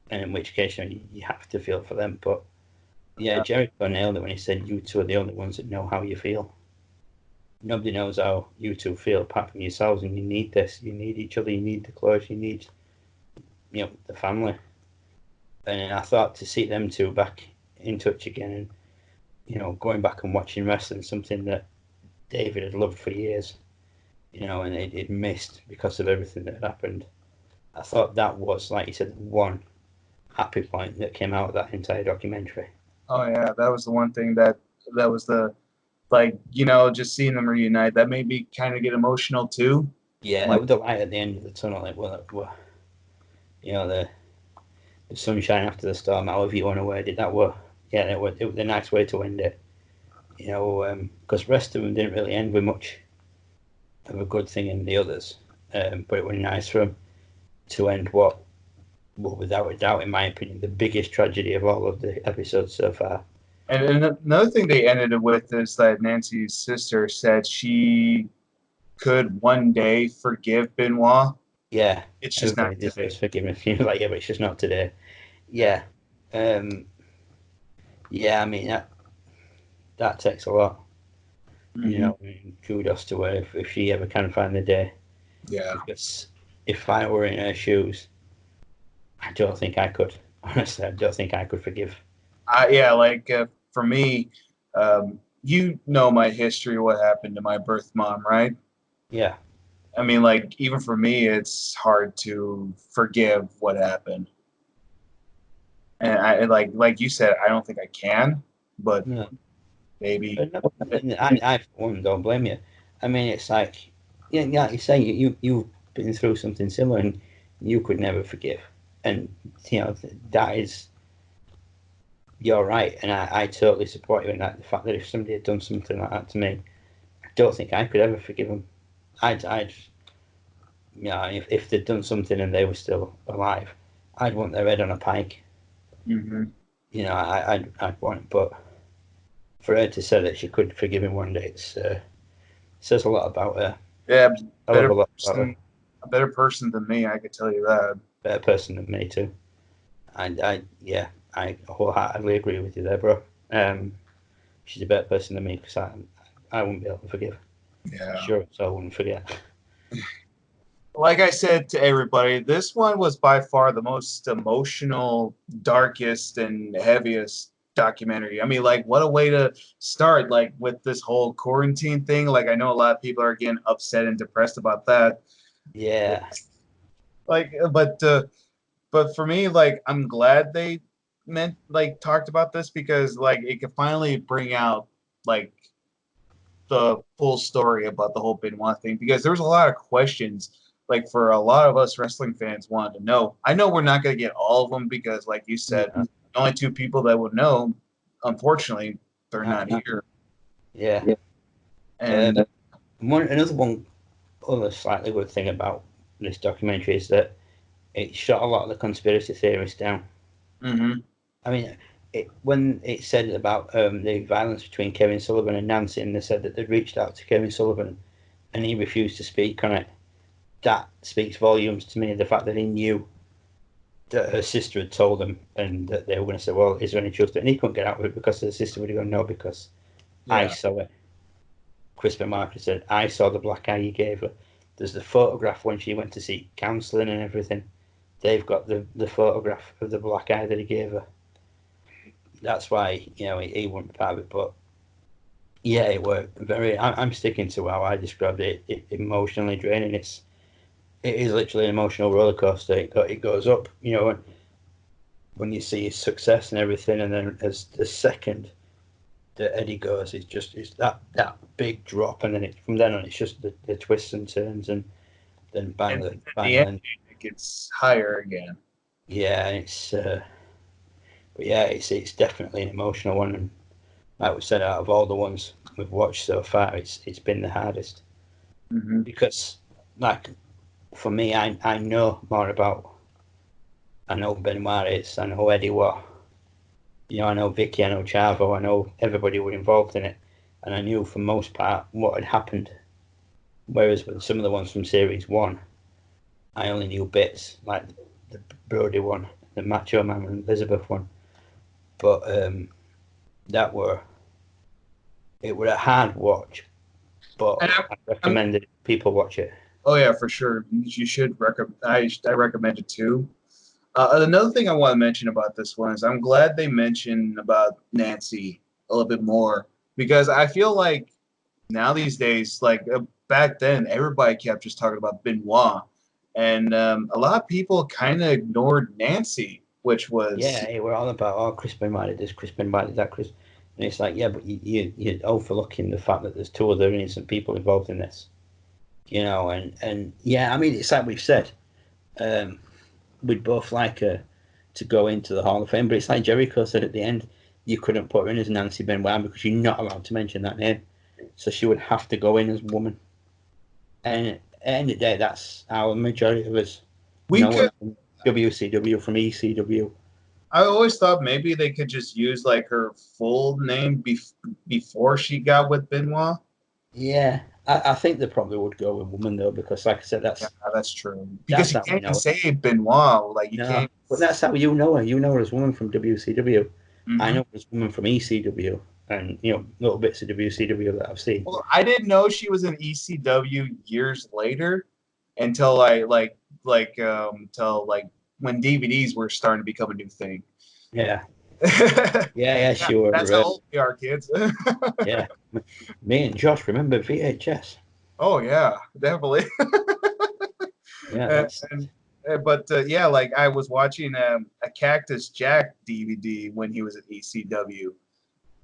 in which case, you have to feel for them. But yeah, Yeah. Jericho nailed it when he said, "You two are the only ones that know how you feel. Nobody knows how you two feel apart from yourselves, and you need this. You need each other. You need the close. You need, the family." And I thought to see them two back in touch again, and going back and watching wrestling, something that David had loved for years, and it missed because of everything that had happened. I thought that was, like you said, one happy point that came out of that entire documentary. Oh yeah, that was the one thing that was the just seeing them reunite that made me kind of get emotional too. Yeah, Like with the light at the end of the tunnel, the sunshine after the storm, however you want to word it, that were, yeah, it was a nice way to end it. Because the rest of them didn't really end with much of a good thing in the others. But it was nice for them to end what, well, without a doubt, in my opinion, the biggest tragedy of all of the episodes so far. and another thing they ended it with is that Nancy's sister said she could one day forgive Benoit. Yeah, It's just everybody not today. deserves forgiveness. Like, yeah, but it's just not today. Yeah. Yeah, um, yeah. I mean that takes a lot. Hmm. I mean, kudos to her if she ever can find the day. Yeah. Because if I were in her shoes, I don't think I could. Honestly, I don't think I could forgive. Yeah, for me, you know my history, what happened to my birth mom, right? Yeah, I mean, like even for me, it's hard to forgive what happened. And like you said, I don't think I can, but no, maybe. no, I for one don't blame you. I mean, it's like, yeah, like you say, you've been through something similar, and you could never forgive, and that is, you're right, and I totally support you in that. The fact that if somebody had done something like that to me, I don't think I could ever forgive them. I'd if they'd done something and they were still alive, I'd want their head on a pike. Hmm. I'd want, but for her to say that she could forgive him one day, it says a lot about her. Yeah, I love better a lot about her. person, a better person than me, I could tell you that. Better person than me too. And yeah, I wholeheartedly agree with you there, bro. She's a better person than me because I wouldn't be able to forgive. Yeah. Sure, so I wouldn't forget. like I said to everybody, this one was by far the most emotional, darkest, and heaviest documentary. I mean, like, what a way to start, like, with this whole quarantine thing. Like, I know a lot of people are getting upset and depressed about that. Yeah, Like, but for me, like, I'm glad they talked about this because, like, it could finally bring out, like, the full story about the whole Benoit thing because there was a lot of questions like for a lot of us wrestling fans wanted to know. I know we're not going to get all of them because like you said, yeah. the only two people that would know, unfortunately, they're not here. Yeah. And Another one, other slightly good thing about this documentary is that it shot a lot of the conspiracy theorists down. mhm. I mean, when it said about the violence between Kevin Sullivan and Nancy, and they said that they'd reached out to Kevin Sullivan and he refused to speak on it, that speaks volumes to me. The fact that he knew that her sister had told him and that they were going to say, well, is there any truth to it? And he couldn't get out of it because the sister would have gone, no, because I Yeah. saw it. Crispin Marker said, I saw the black eye you gave her. There's the photograph when she went to seek counselling and everything. They've got the photograph of the black eye that he gave her. That's why, he wouldn't be part of it. But yeah, it worked very. I'm sticking to how I described it. Emotionally draining. It is literally an emotional roller coaster. It goes up, when you see his success and everything, and then as the second that Eddie goes, it's that big drop, and then from then on, it's just the twists and turns, and then bang, And at bang, the and end, then it gets higher again. yeah, but yeah, it's definitely an emotional one, and like we said, out of all the ones we've watched so far, it's been the hardest Hmm. because, like, for me, I know more about. I know Benoit is, I know Eddie Watt, I know Vicky, I know Chavo, I know everybody who were involved in it, and I knew for most part what had happened. Whereas with some of the ones from Series 1, I only knew bits, like the Brody one, the Macho Man and Elizabeth one. But that were it were a hard watch, but And I recommend that people watch it. oh yeah, for sure. You should recommend. I recommend it too. Another thing I want to mention about this one is I'm glad they mentioned about Nancy a little bit more because I feel like now these days, like back then, everybody kept just talking about Benoit, and a lot of people kind of ignored Nancy, which was Yeah, we're all about Chris Benoit did this, Chris Benoit did that, Chris, and it's like yeah, but you're overlooking the fact that there's two other innocent people involved in this, and yeah, I mean it's like we've said, um, we'd both like her to go into the Hall of Fame, but it's like Jericho said at the end, you couldn't put her in as Nancy Benoit because you're not allowed to mention that name, so she would have to go in as a woman. And at the end of the day, that's our majority of us. we No one could. from WCW, from ECW. I always thought maybe they could just use like her full name before she got with Benoit. Yeah, I think they probably would go with woman though, because like I said, Yeah, that's true. Because that's you how we can't even know her. say Benoit. Like you No, can't. but that's how you know her. You know her as woman from WCW. I Mhm. know her as woman from ECW, and little bits of WCW that I've seen. Well, I didn't know she was in ECW years later until I till like when DVDs were starting to become a new thing. Yeah, Yeah, yeah, that's sure. how old we are, kids. Yeah, me and Josh remember VHS. Oh yeah, definitely. Yeah, And, that's and but yeah, like I was watching a Cactus Jack DVD when he was at ECW,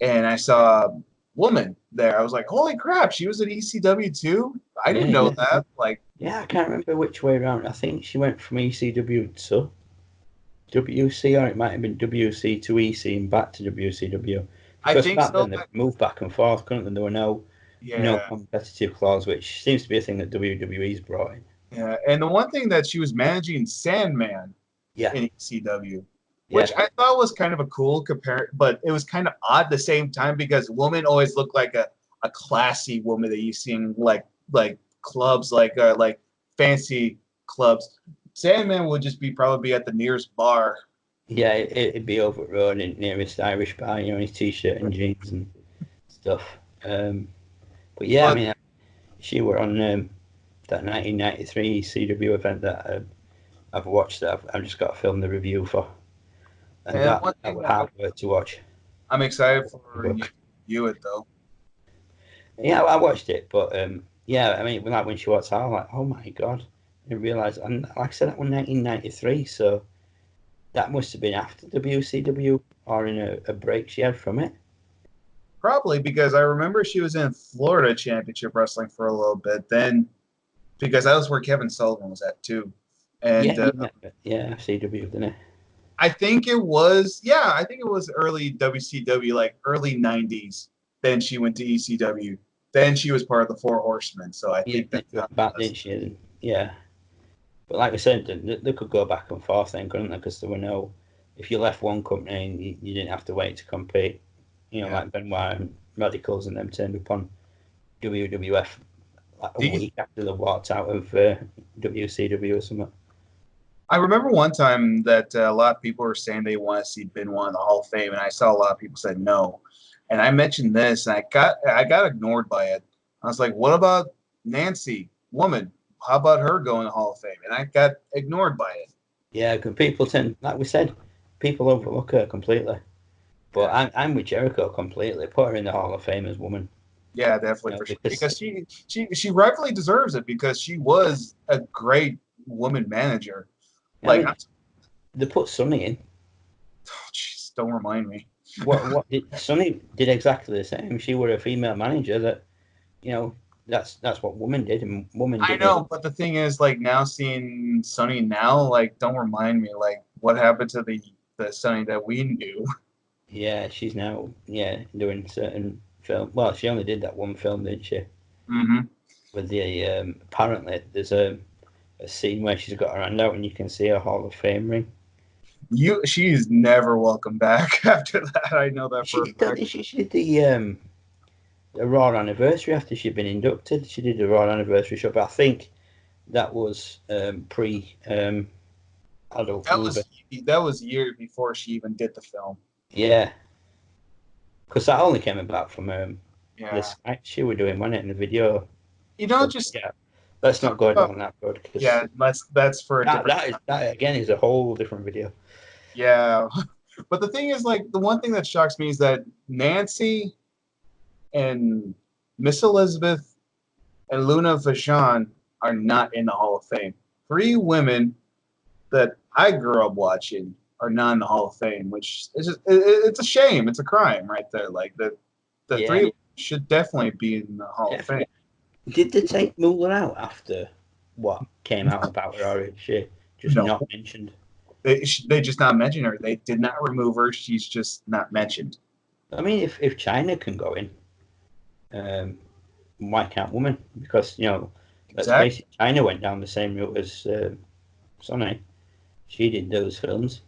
and I saw a woman there. I was like, holy crap, she was at ECW too. I didn't know yeah. that. Like, Yeah, I can't remember which way around. I think she went from ECW to WC, or it might have been WC to EC and back to WCW. I Because think back so. then they moved back and forth, couldn't they? There were no Yeah, competitive clause, which seems to be a thing that WWE's brought in. yeah. And the one thing that she was managing Sandman Yeah, in ECW, which yeah, I thought was kind of a cool compare, but it was kind of odd at the same time because women always look like a classy woman that you see in like clubs like fancy clubs. Sandman would just be probably be at the nearest bar. yeah. It'd be over the road in nearest Irish bar, in his t-shirt and jeans and stuff. But yeah, I But mean, she were on. that 1993 CW event that I've watched. That I've just got to film the review for, and And one that thing was that hard work to watch. I'm excited for you to view it though. Yeah, I watched it, but yeah, I mean, like when she walked out, I'm like, oh my god, I didn't realize. And like I said, that was 1993, so that must have been after WCW or in a break she had from it. Probably because I remember she was in Florida Championship Wrestling for a little bit. Then, because that was where Kevin Sullivan was at too, and Yeah, CW, didn't it? I think it was I think it was early WCW, like early '90s. Then she went to ECW. Then she was part of the Four Horsemen. So I think that's how it back, was. didn't she? And, yeah, but like I said, they could go back and forth then, couldn't they? Because there were no, if you left one company and you didn't have to wait to compete, like Benoit and Radicals and them turned up on WWF like a week after they walked out of WCW or something. I remember one time that a lot of people were saying they want to see Benoit in the Hall of Fame, and I saw a lot of people said no. And I mentioned this, and I got ignored by it. I was like, "What about Nancy, woman? How about her going to the Hall of Fame?" And I got ignored by it. Yeah, because people tend, like we said, people overlook her completely. But I'm with Jericho completely. Put her in the Hall of Fame as woman. Yeah, definitely for sure. Because she rightfully deserves it because she was a great woman manager. Like, they put Sunny in. Oh, jeez, don't remind me. What did Sunny did exactly the same. She were a female manager that, that's what women did, and women did. I know, but the thing is, like, now seeing Sunny now, like, don't remind me, like, what happened to the Sunny that we knew. Yeah, she's now doing certain film. Well, she only did that one film, didn't she? Mm-hmm. With the apparently there's a scene where she's got her hand out and you can see her Hall of Fame ring. She's never welcome back after that. I know that for a fact. She did the Raw anniversary after she'd been inducted. She did the Raw anniversary show, but I think that was pre adult. That was years before she even did the film. Yeah, because that only came about from this she were doing, wasn't it, in the video? Let's not go down that road. Yeah, that's for a different. That again is a whole different video. Yeah, but the thing is, like, the one thing that shocks me is that Nancy and Miss Elizabeth and Luna Vachon are not in the Hall of Fame. 3 women that I grew up watching are not in the Hall of Fame, which is just, it's a shame. It's a crime right there. Like, the 3 should definitely be in the Hall of Fame. Did they take Moolah out after what came out about her, or is she just not mentioned? They just not mentioned her. They did not remove her. She's just not mentioned. I mean, if China can go in, why can't women? Because, let's face it, China went down the same route as Sonny. She did those films.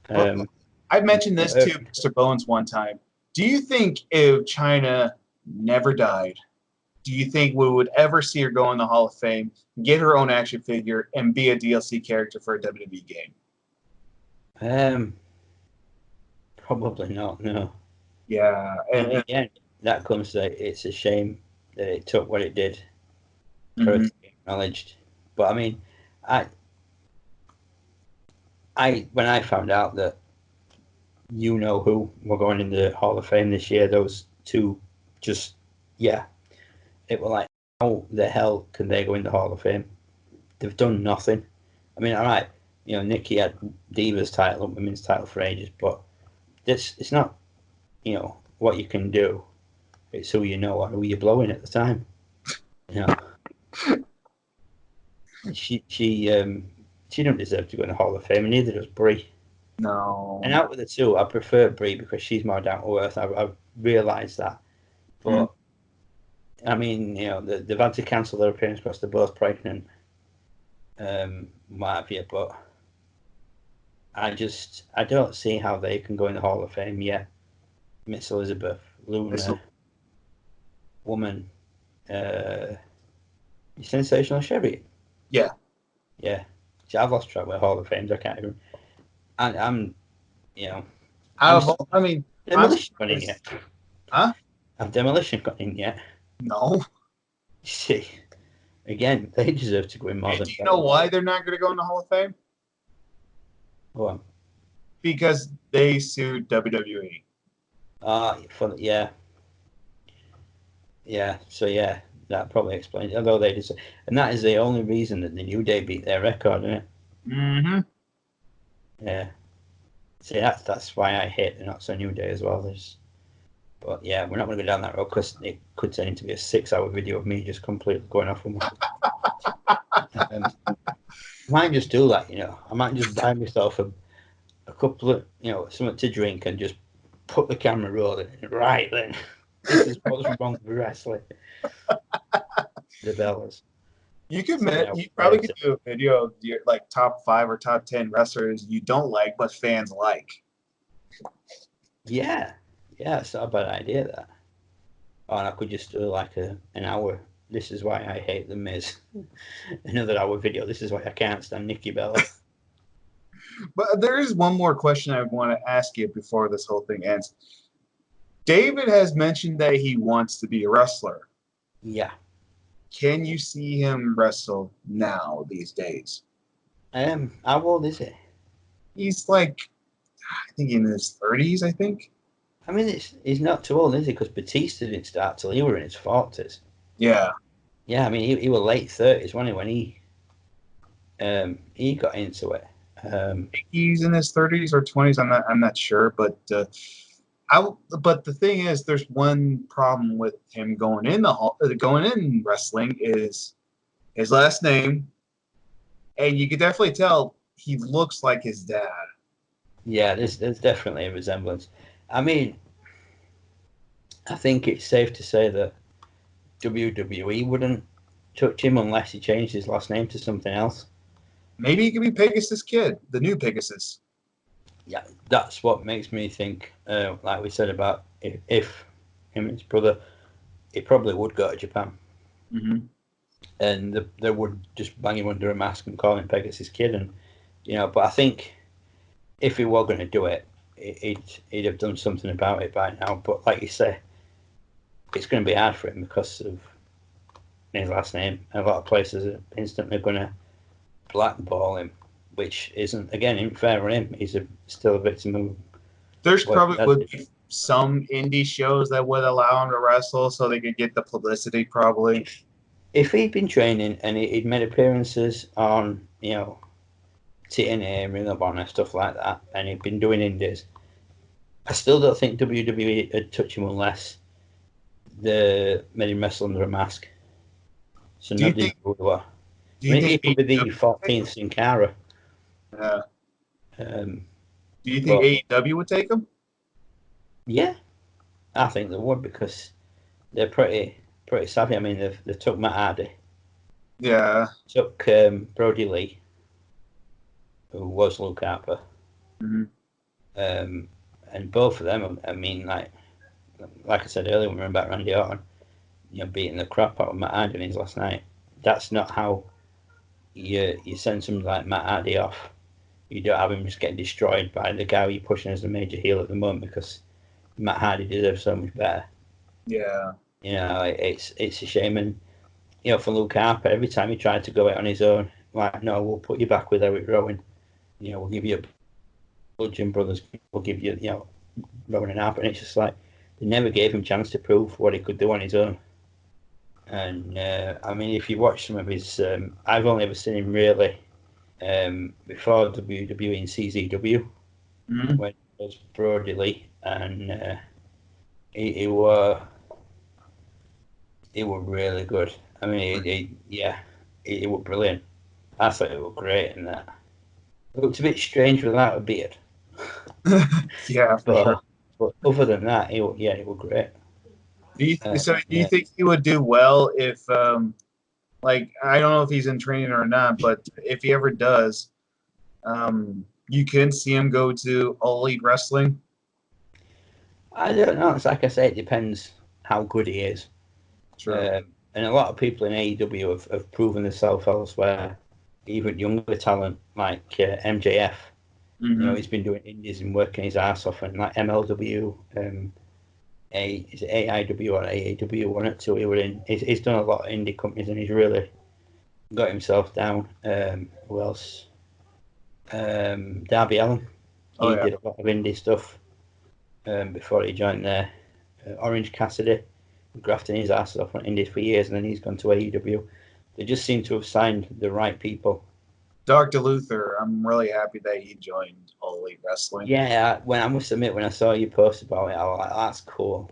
I've mentioned this to Mr. Bones one time. Do you think if China never died, do you think we would ever see her go in the Hall of Fame, get her own action figure, and be a DLC character for a WWE game? Probably not. No. Yeah, and again, that comes to it's a shame that it took what it did for it to be acknowledged. But I mean, when I found out that who were going in the Hall of Fame this year, those 2 it was like, how the hell can they go in the Hall of Fame? They've done nothing. I mean, all right, Nikki had Divas title, women's title for ages, but it's not, what you can do. It's who you know or who you're blowing at the time. She don't deserve to go in the Hall of Fame, and neither does Brie. No. And out of the 2, I prefer Brie because she's more down to earth. I've realised that. But I mean, they've had to cancel their appearance because they're both pregnant. What have you? But I don't see how they can go in the Hall of Fame yet. Miss Elizabeth, Luna, woman, Sensational Sherry. Yeah. See, I've lost track with Hall of Fames. I can't even. I'm Demolition got in yet? Huh? Have Demolition got in yet? No. See, Again, they deserve to win more And than. do you know why they're not going to go in the Hall of Fame? Well, Because they sued WWE. yeah. So yeah, that probably explains it. Although they deserve, and that is the only reason that the New Day beat their record, isn't it? Mm-hmm. Yeah. See, that's why I hate the Not So New Day as well. But yeah, we're not going to go down that road because it could turn into be a 6-hour video of me just completely going off on I might just do that, I might just buy myself a couple of, something to drink and just put the camera rolling. Right then, this is what's wrong with wrestling. The Bellas. You could So, yeah, you probably could do a video of your like top 5 or top 10 wrestlers you don't like but fans like. Yeah, it's not a bad idea that. And I could just do like an hour. This is why I hate the Miz. Another hour video. This is why I can't stand Nikki Bella. But there is one more question I want to ask you before this whole thing ends. David has mentioned that he wants to be a wrestler. Yeah. Can you see him wrestle now these days? How old is he? He's like, I think in his 30s, I think. I mean, he's not too old, is he? Because Batista didn't start till he were in his 40s. Yeah. Yeah, I mean, he was late 30s, wasn't he, when he got into it. He's in his 30s or 20s. I'm not sure, but but the thing is, there's one problem with him going in wrestling is his last name, and you could definitely tell he looks like his dad. Yeah, there's definitely a resemblance. I mean, I think it's safe to say that WWE wouldn't touch him unless he changed his last name to something else. Maybe he could be Pegasus Kid, the new Pegasus. Yeah, that's what makes me think, like we said about if him and his brother, he probably would go to Japan. Mm-hmm. And they would just bang him under a mask and call him Pegasus Kid. And, but I think if he were going to do it, he'd have done something about it by now. But like you say, it's going to be hard for him because of his last name. A lot of places are instantly going to blackball him, which isn't fair on him. He's still a victim of. There's probably would be some indie shows that would allow him to wrestle, so they could get the publicity. Probably, if he'd been training and he'd made appearances on TNA, Ring of Honor, stuff like that, and he'd been doing indies, I still don't think WWE would touch him unless they made him wrestle under a mask. So nobody knew who he was. He could be the 14th Sin Cara. Yeah. Do you think AEW would take him? Yeah, I think they would because they're pretty savvy. I mean, they took Matt Hardy. Yeah. Took Brody Lee, who was Luke Harper. Mm-hmm. And both of them, I mean, like I said earlier, when we were about Randy Orton, beating the crap out of Matt Hardy in his last night. That's not how you send somebody like Matt Hardy off. You don't have him just getting destroyed by the guy you're pushing as the major heel at the moment because Matt Hardy deserves so much better. Yeah. It's a shame. And, for Luke Harper, every time he tried to go out on his own, like, no, we'll put you back with Eric Rowan. We'll give you Bludgeon Brothers. We'll give you, Rowan and Harper. And it's just like, they never gave him a chance to prove what he could do on his own. And, I mean, if you watch some of his, I've only ever seen him really before WWE and CZW, when it was Brody Lee, and he were really good. I mean, he was brilliant. I thought he was great in that. It looked a bit strange without a beard. Yeah, but other than that, he was great. Do you think he would do well if, like, I don't know if he's in training or not, but if he ever does, you can see him go to All Elite Wrestling? I don't know. It's like I say, it depends how good he is. True. And a lot of people in AEW have proven themselves elsewhere. Even younger talent like MJF. Mm-hmm. He's been doing indies and working his ass off, and like MLW, is it AIW or AAW, one or two he were in. He's done a lot of indie companies, and he's really got himself down. Who else? Darby Allin. Oh, He yeah. did a lot of indie stuff before he joined there. Orange Cassidy, grafting his ass off on indies for years, and then he's gone to AEW. They just seem to have signed the right people. Dr. Luther, I'm really happy that he joined All Elite Wrestling. Yeah, when I must admit, when I saw you post about it, I was like, "That's cool."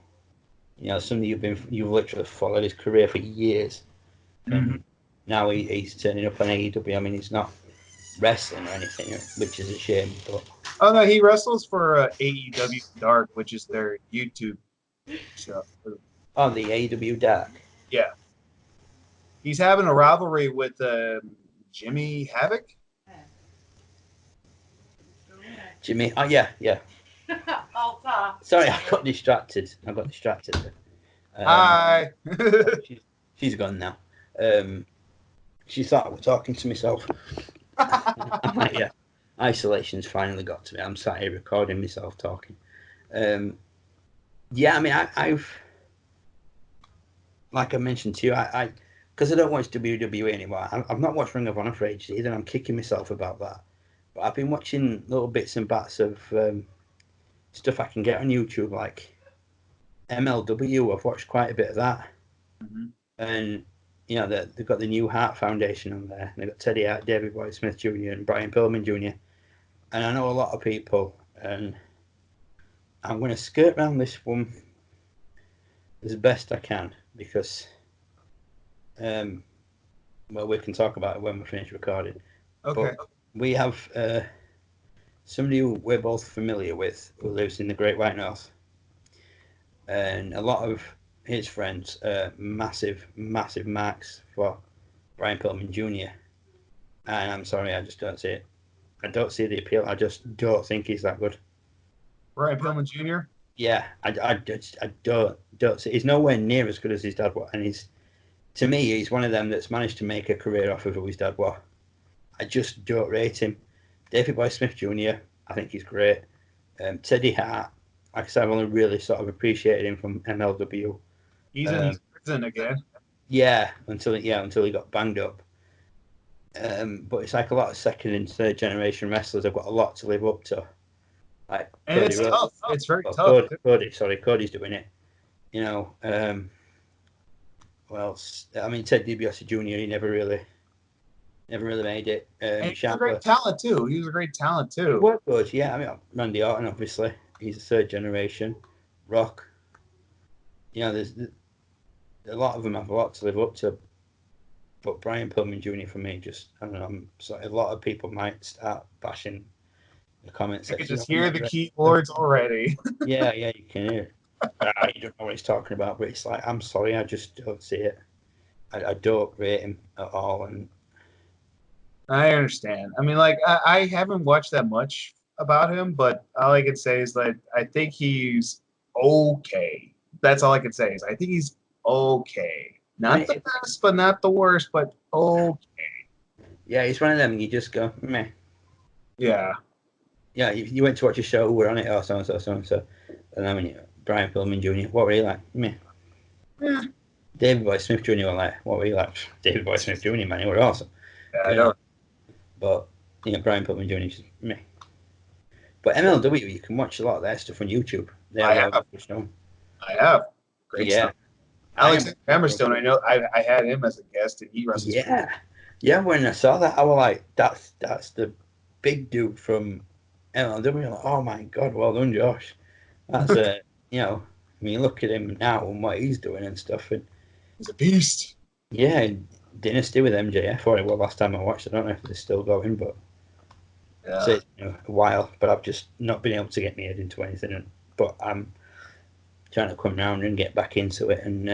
You know, something you've literally followed his career for years, and now he's turning up on AEW. I mean, he's not wrestling or anything, which is a shame. But Oh, no, he wrestles for AEW Dark, which is their YouTube show. on the AEW Dark, Yeah. He's having a rivalry with Jimmy Havoc. Jimmy. Oh yeah. Sorry, I got distracted. Hi. She's gone now. She thought I was talking to myself. Yeah, isolation's finally got to me. I'm sat here recording myself talking. Yeah, I mean, I've like I mentioned to you, I because I don't watch WWE anymore. I've not watched Ring of Honor for ages either. I'm kicking myself about that. But I've been watching little bits and bats of stuff I can get on YouTube, like MLW. I've watched quite a bit of that, and you know they've got the New Heart Foundation on there. They've got Teddy Hart, David Boy Smith Jr. and Brian Pillman Jr. And I know a lot of people, and I'm going to skirt around this one as best I can because, well, we can talk about it when we finish recording. Okay. But we have somebody who we're both familiar with who lives in the Great White North, and a lot of his friends are massive marks for Brian Pillman Jr. And I'm sorry, I just don't see it. I don't see the appeal. I just don't think he's that good. Brian Pillman Jr. Yeah, I don't see. He's nowhere near as good as his dad was, and to me, he's one of them that's managed to make a career off of who his dad was. I just don't rate him. David Boy Smith Jr. I think he's great. Teddy Hart, like I said, I've only really sort of appreciated him from MLW. He's in prison again. Yeah, until he got banged up. But it's like a lot of second and third generation wrestlers have got a lot to live up to. Like And Cody it's Rhodes. tough. It's very tough. Cody's doing it. You know, well, I mean, Ted DiBiase Jr. He never really made it. And he's a great talent too. He was a great talent too. What good? Yeah, I mean, Randy Orton, obviously, he's a third generation. Rock. You know, there's a lot of them have a lot to live up to. But Brian Pillman Jr. for me, just I don't know. I'm sorry, a lot of people might start bashing the comment I section. can just hear the keyboards already. Yeah, you can hear. You don't know what he's talking about, but it's like I'm sorry, I just don't see it. I don't rate him at all, and I understand. I mean, like I haven't watched that much about him, but all I can say is that I think he's okay. That's all I can say is I think he's okay. Not the best, but not the worst, but okay. Yeah, he's one of them. You just go meh. Yeah. Yeah, you went to watch a show, we're on it, or so and so, and then when Brian Pillman Jr. What were you like? Meh. Yeah. David Boy Smith Jr. were like, what were you like? David Boy Smith Jr. Man, he were awesome. Yeah, I know. But Brian Pillman Jr. Just meh. But MLW, you can watch a lot of their stuff on YouTube. I have. Great stuff. Alex Hammerstone, I know. I had him as a guest, and he wrestles. Yeah. When I saw that, I was like, "That's the big dude from MLW." Like, oh my god, well done, Josh. That's I mean, look at him now and what he's doing and stuff. And he's a beast. Yeah, Dynasty with MJF. Or well, last time I watched, I don't know if they're still going, but it's a while. But I've just not been able to get my head into anything. But I'm trying to come round and get back into it. And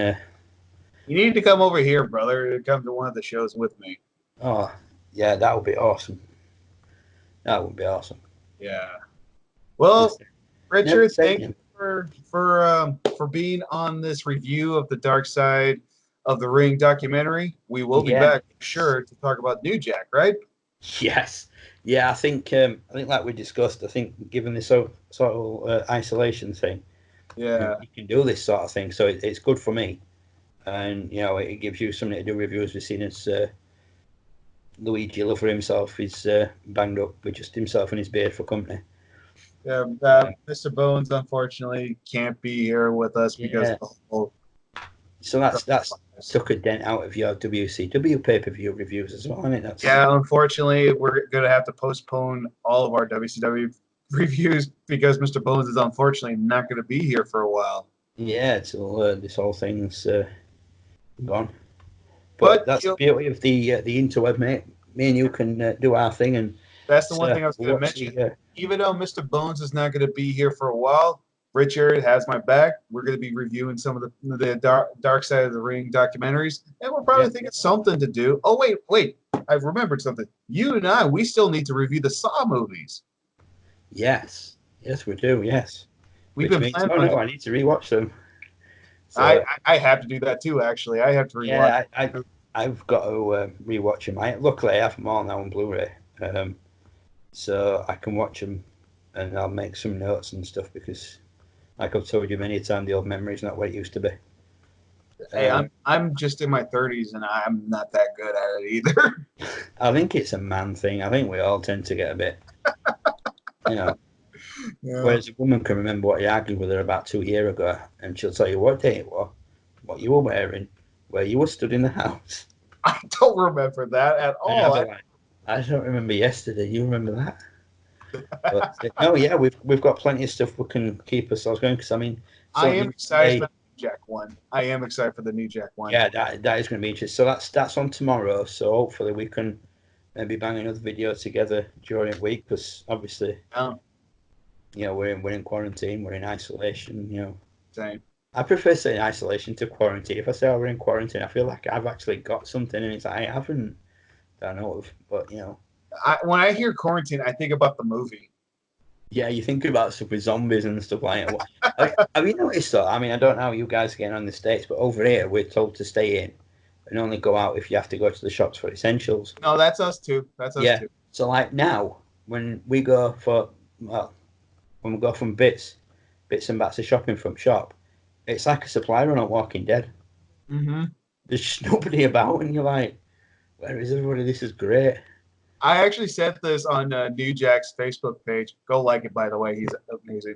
you need to come over here, brother. To come to one of the shows with me. Oh, yeah, that would be awesome. That would be awesome. Yeah. Well, Richard, thank you for being on this review of the Dark Side of the Ring documentary. We will be back, sure, to talk about New Jack, right? Yes. Yeah, I think like we discussed, I think given this sort of isolation thing, you can do this sort of thing. So it's good for me, and it gives you something to do reviews. We've seen as Luigi Lover himself is banged up with just himself and his beard for company. Yeah, Mr. Bones unfortunately can't be here with us because Yeah. of the whole. So that's took a dent out of your WCW pay-per-view reviews as well, isn't it? Yeah, unfortunately, we're going to have to postpone all of our WCW reviews because Mr. Bones is unfortunately not going to be here for a while. Yeah, till this whole thing's gone. But that's the beauty of the interweb, mate. Me and you can do our thing, and that's the one thing I was going to mention. Even though Mr. Bones is not going to be here for a while, Richard has my back. We're going to be reviewing some of the Dark Side of the Ring documentaries, and we're probably thinking something to do. Oh, wait. I've remembered something. You and I, we still need to review the Saw movies. Yes, we do. Yes, we've been planning. No, I need to rewatch them. So, I have to do that too. Actually, I have to rewatch. Yeah, I've got to rewatch them. Luckily, I have them all now on Blu-ray, so I can watch them, and I'll make some notes and stuff because, like I've told you many times, the old memory's not what it used to be. Hey, I'm just in my 30s, and I'm not that good at it either. I think it's a man thing. I think we all tend to get a bit, Yeah. Whereas a woman can remember what you argued with her about 2 years ago, and she'll tell you what day it was, what you were wearing, where you were stood in the house. I don't remember that at all. I don't remember yesterday. You remember that? But no, yeah, we've got plenty of stuff we can keep ourselves going. Because I mean, I am excited for the New Jack one. I am excited for the New Jack one. Yeah, that is going to be interesting. So that's on tomorrow. So hopefully we can maybe bang another video together during the week. Because obviously, you know, we're in quarantine. We're in isolation. You know, same. I prefer saying isolation to quarantine. If I say we're in quarantine, I feel like I've actually got something, and it's like I haven't. I know of, but you know. When I hear quarantine, I think about the movie. Yeah, you think about stuff with zombies and stuff like that. Have you noticed though? I mean, I don't know how you guys are getting on the States, but over here we're told to stay in and only go out if you have to go to the shops for essentials. No, that's us too. That's us too. So like now, when we go when we go from bits and bats of shopping from shop, it's like a supply run on Walking Dead. Mm-hmm. There's just nobody about, and you're like, where is everybody? This is great. I actually sent this on New Jack's Facebook page. Go like it, by the way. He's amazing.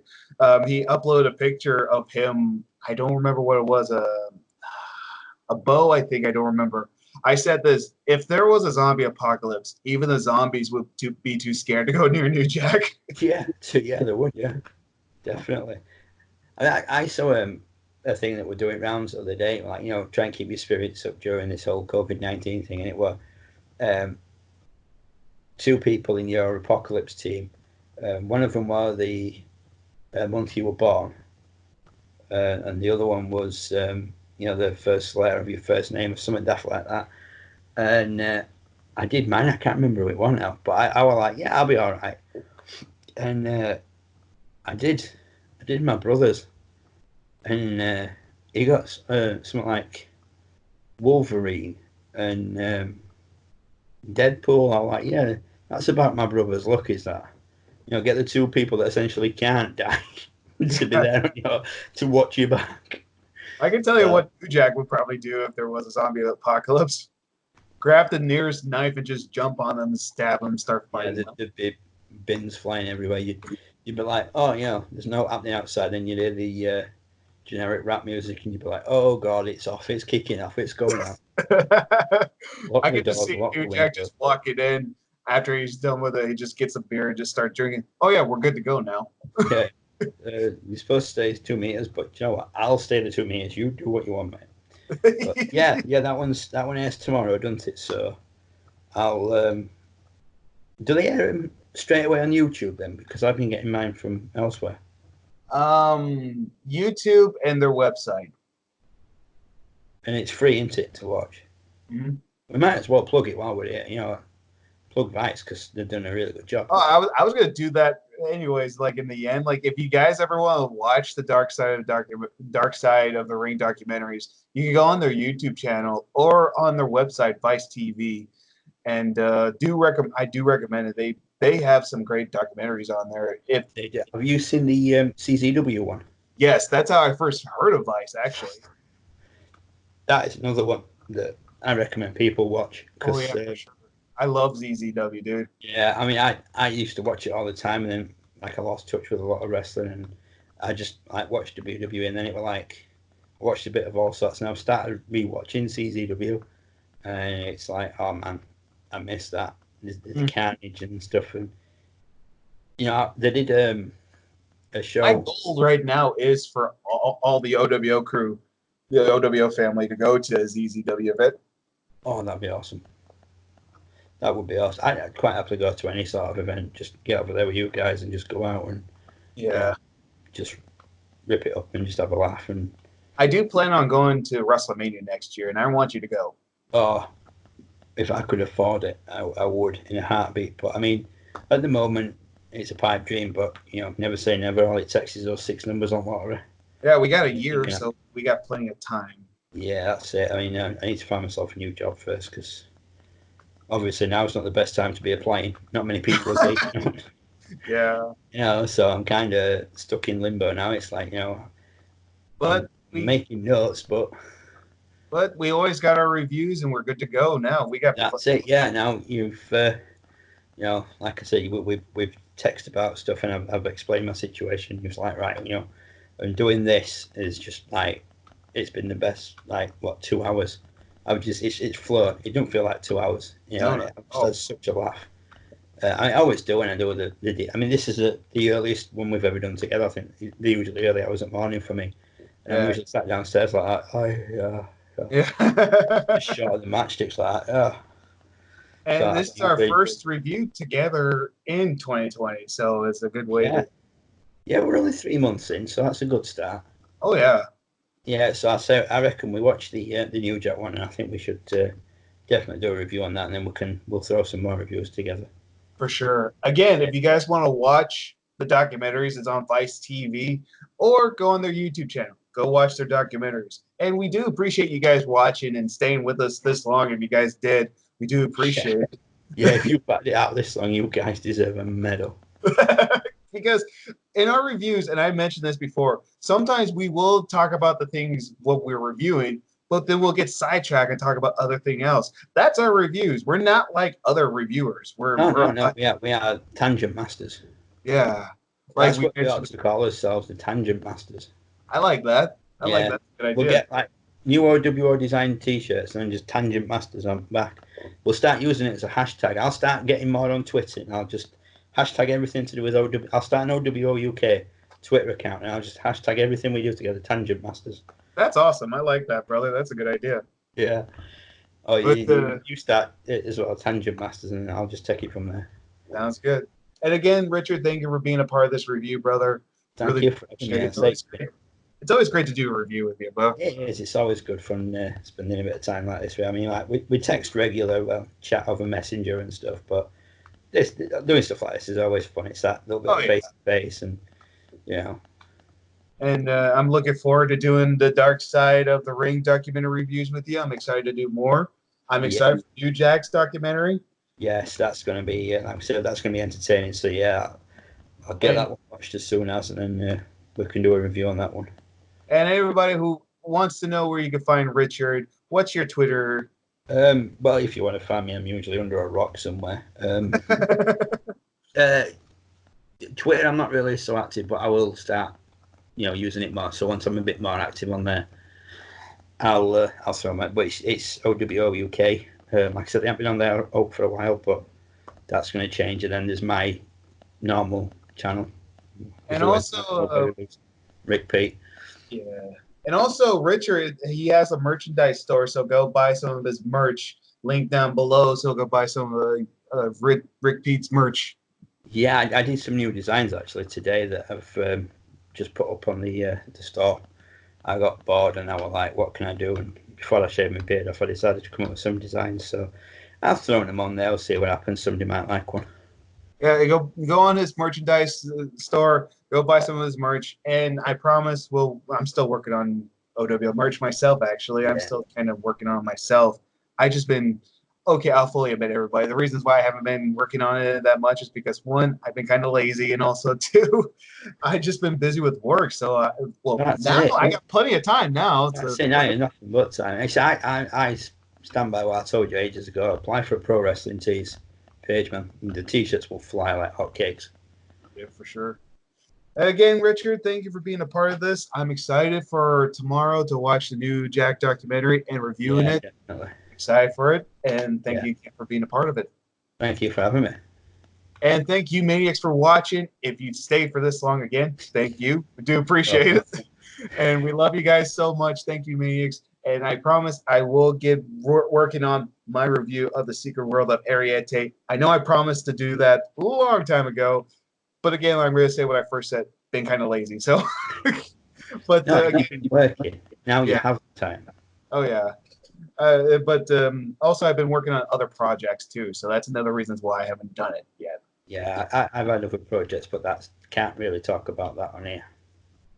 He uploaded a picture of him. I don't remember what it was. A bow, I think. I don't remember. I said this. If there was a zombie apocalypse, even the zombies would be too scared to go near New Jack. Yeah, they would. Yeah, definitely. I saw a thing that we're doing rounds the other day, like, you know, try and keep your spirits up during this whole COVID-19 thing, and it was 2 people in your apocalypse team. One of them was the month you were born, and the other one was you know, the first letter of your first name or something daft like that. And I did mine. I can't remember who it was now, but I was like, yeah, I'll be all right. And I did my brother's, and he got something like Wolverine and Deadpool. I was like, yeah, that's about my brother's luck, is that? You know, get the 2 people that essentially can't die to be there, you know, to watch you back. I can tell you what New Jack would probably do if there was a zombie apocalypse. Grab the nearest knife and just jump on them and stab them and start fighting them. The bins flying everywhere. You'd be like, oh, you know, there's no happening outside. Then you'd hear the generic rap music and you'd be like, oh, God, it's off. It's kicking off. It's going off. I can just see New Jack just walking in after he's done with it. He just gets a beer and just start drinking. Oh, yeah, we're good to go now. Yeah. You're supposed to stay 2 meters, but you know what? I'll stay the 2 meters. You do what you want, mate. But yeah, that one airs tomorrow, doesn't it? So I'll do they air them straight away on YouTube then? Because I've been getting mine from elsewhere. YouTube and their website. And it's free, isn't it, to watch? Mm-hmm. We might as well plug it while we're here. You know, plug Vice because they've done a really good job. Oh, I was gonna do that anyways. Like in the end, like if you guys ever want to watch the Dark Side of the Ring documentaries, you can go on their YouTube channel or on their website, Vice TV, and I do recommend it. They have some great documentaries on there. If they do. Have you seen the CZW one? Yes, that's how I first heard of Vice. Actually, that is another one that I recommend people watch. Oh yeah, for sure. I love ZZW, dude. Yeah, I mean, I used to watch it all the time, and then like I lost touch with a lot of wrestling, and I just like watched WWE, and then it was like I watched a bit of all sorts, and I've started rewatching CZW, and it's like, oh man, I miss that. The carnage and stuff, and they did a show. My goal right now is for all the OWO crew, the OWO family, to go to a ZZW event. Oh, that'd be awesome. That would be awesome. I'd quite happily go to any sort of event. Just get over there with you guys and just go out and just rip it up and just have a laugh. And I do plan on going to WrestleMania next year, and I want you to go. Oh, if I could afford it, I would in a heartbeat. But I mean, at the moment, it's a pipe dream. But never say never. All it takes is those 6 numbers on lottery. Yeah, we got a year, so we got plenty of time. Yeah, that's it. I mean, I need to find myself a new job first, because obviously now it's not the best time to be applying. Not many people are taking on. Yeah. So I'm kind of stuck in limbo now. It's like, but I'm making notes, but we always got our reviews, and we're good to go now. We got that's it. Yeah, now you've like I said, we've texted about stuff, and I've explained my situation. He was like, right, and doing this is just like, it's been the best, like, 2 hours. It's flown. It don't feel like 2 hours. I've just had such a laugh. I always do when I do the I mean, this is the earliest one we've ever done together. I think they're usually early hours at morning for me. And I'm usually sat downstairs like that. Just short of the matchsticks like that. And so this is our first review together in 2020, so it's a good way to. Yeah, we're only 3 months in, so that's a good start. Oh yeah. Yeah, so I reckon we watch the New Jack one, and I think we should definitely do a review on that, and then we'll throw some more reviews together. For sure. Again, if you guys want to watch the documentaries, it's on Vice TV, or go on their YouTube channel. Go watch their documentaries. And we do appreciate you guys watching and staying with us this long. If you guys did, we do appreciate it. Yeah, if you backed it out this long, you guys deserve a medal. Because in our reviews, and I mentioned this before, sometimes we will talk about the things what we're reviewing, but then we'll get sidetracked and talk about other thing else. That's our reviews. We're not like other reviewers. No. We are tangent masters. Yeah. That's what we ought to call ourselves, the tangent masters. I like that. I like that. Good idea. We'll get like new oWo design t-shirts and then just tangent masters on back. We'll start using it as a hashtag. I'll start getting more on Twitter, and I'll just hashtag everything to do with oWo. I'll start an oWo UK Twitter account, and I'll just hashtag everything we do together, tangent masters. That's awesome. I like that, brother. That's a good idea. Yeah. Oh, you start it as well, tangent masters, and I'll just take it from there. Sounds good. And again, Richard, thank you for being a part of this review, brother. Thank you for having me. It's always great to do a review with you, bro. It is. It's always good fun spending a bit of time like this. I mean, like we text regular, chat over Messenger and stuff, but doing stuff like this is always fun. It's that little bit of face to face, and And I'm looking forward to doing the Dark Side of the Ring documentary reviews with you. I'm excited to do more. I'm excited for New Jack's documentary. Yes, that's going to be, like I said, that's going to be entertaining. So yeah, I'll get that one watched as soon as, and then we can do a review on that one. And everybody who wants to know where you can find Richard, what's your Twitter? Well, if you want to find me, I'm usually under a rock somewhere. Twitter, I'm not really so active, but I will start, using it more. So once I'm a bit more active on there, I'll throw my. But it's oWo UK. Like I said, they haven't been on there for a while, but that's going to change. And then there's my normal channel. And also Rick Pete. Yeah. And also Richard, he has a merchandise store, so go buy some of his merch. Link down below, so go buy some of Rick Pete's merch. Yeah, I did some new designs actually today that I've just put up on the store. I got bored and I was like, what can I do? And before I shaved my beard off, I decided to come up with some designs. So I've thrown them on there. We'll see what happens. Somebody might like one. Yeah, go on his merchandise store. Go buy some of his merch, and I promise. I'm still working on oWo merch myself. Actually, I'm still kind of working on it myself. I just been okay. I'll fully admit, everybody. The reasons why I haven't been working on it that much is because one, I've been kind of lazy, and also two, I've just been busy with work. So, now I got plenty of time now. Now nothing but time. Actually, I stand by what I told you ages ago. Apply for a pro wrestling tees page, man. The t-shirts will fly like hotcakes. Yeah, for sure. And again, Richard, thank you for being a part of this. I'm excited for tomorrow to watch the new Jack documentary and reviewing it. Definitely. Excited for it, and thank Yeah. you again for being a part of it. Thank you for having me. And thank you, Maniacs, for watching. If you stayed for this long again, thank you. We do appreciate it. And we love you guys so much. Thank you, Maniacs. And I promise I will get working on my review of The Secret World of Ariete. I know I promised to do that a long time ago. But again, I'm going to say what I first said. Been kind of lazy. So, but No, again, working. Now you yeah. have time. Oh, yeah. But also, I've been working on other projects too. So that's another reason why I haven't done it yet. Yeah, I've had other projects, but can't really talk about that on here.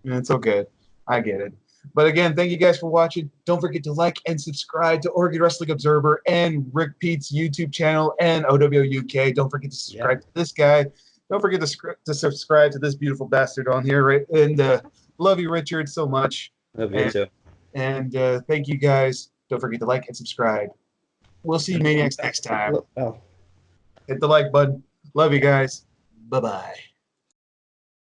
It's all good. I get it. But again, thank you guys for watching. Don't forget to like and subscribe to Oregon Wrestling Observer and Rick Pete's YouTube channel and oWo UK. Don't forget to subscribe to this guy. Don't forget to subscribe to this beautiful bastard on here. Right? And love you, Richard, so much. Love you too. And thank you guys. Don't forget to like and subscribe. We'll see you Maniacs next time. Oh. Hit the like button. Love you guys. Bye-bye.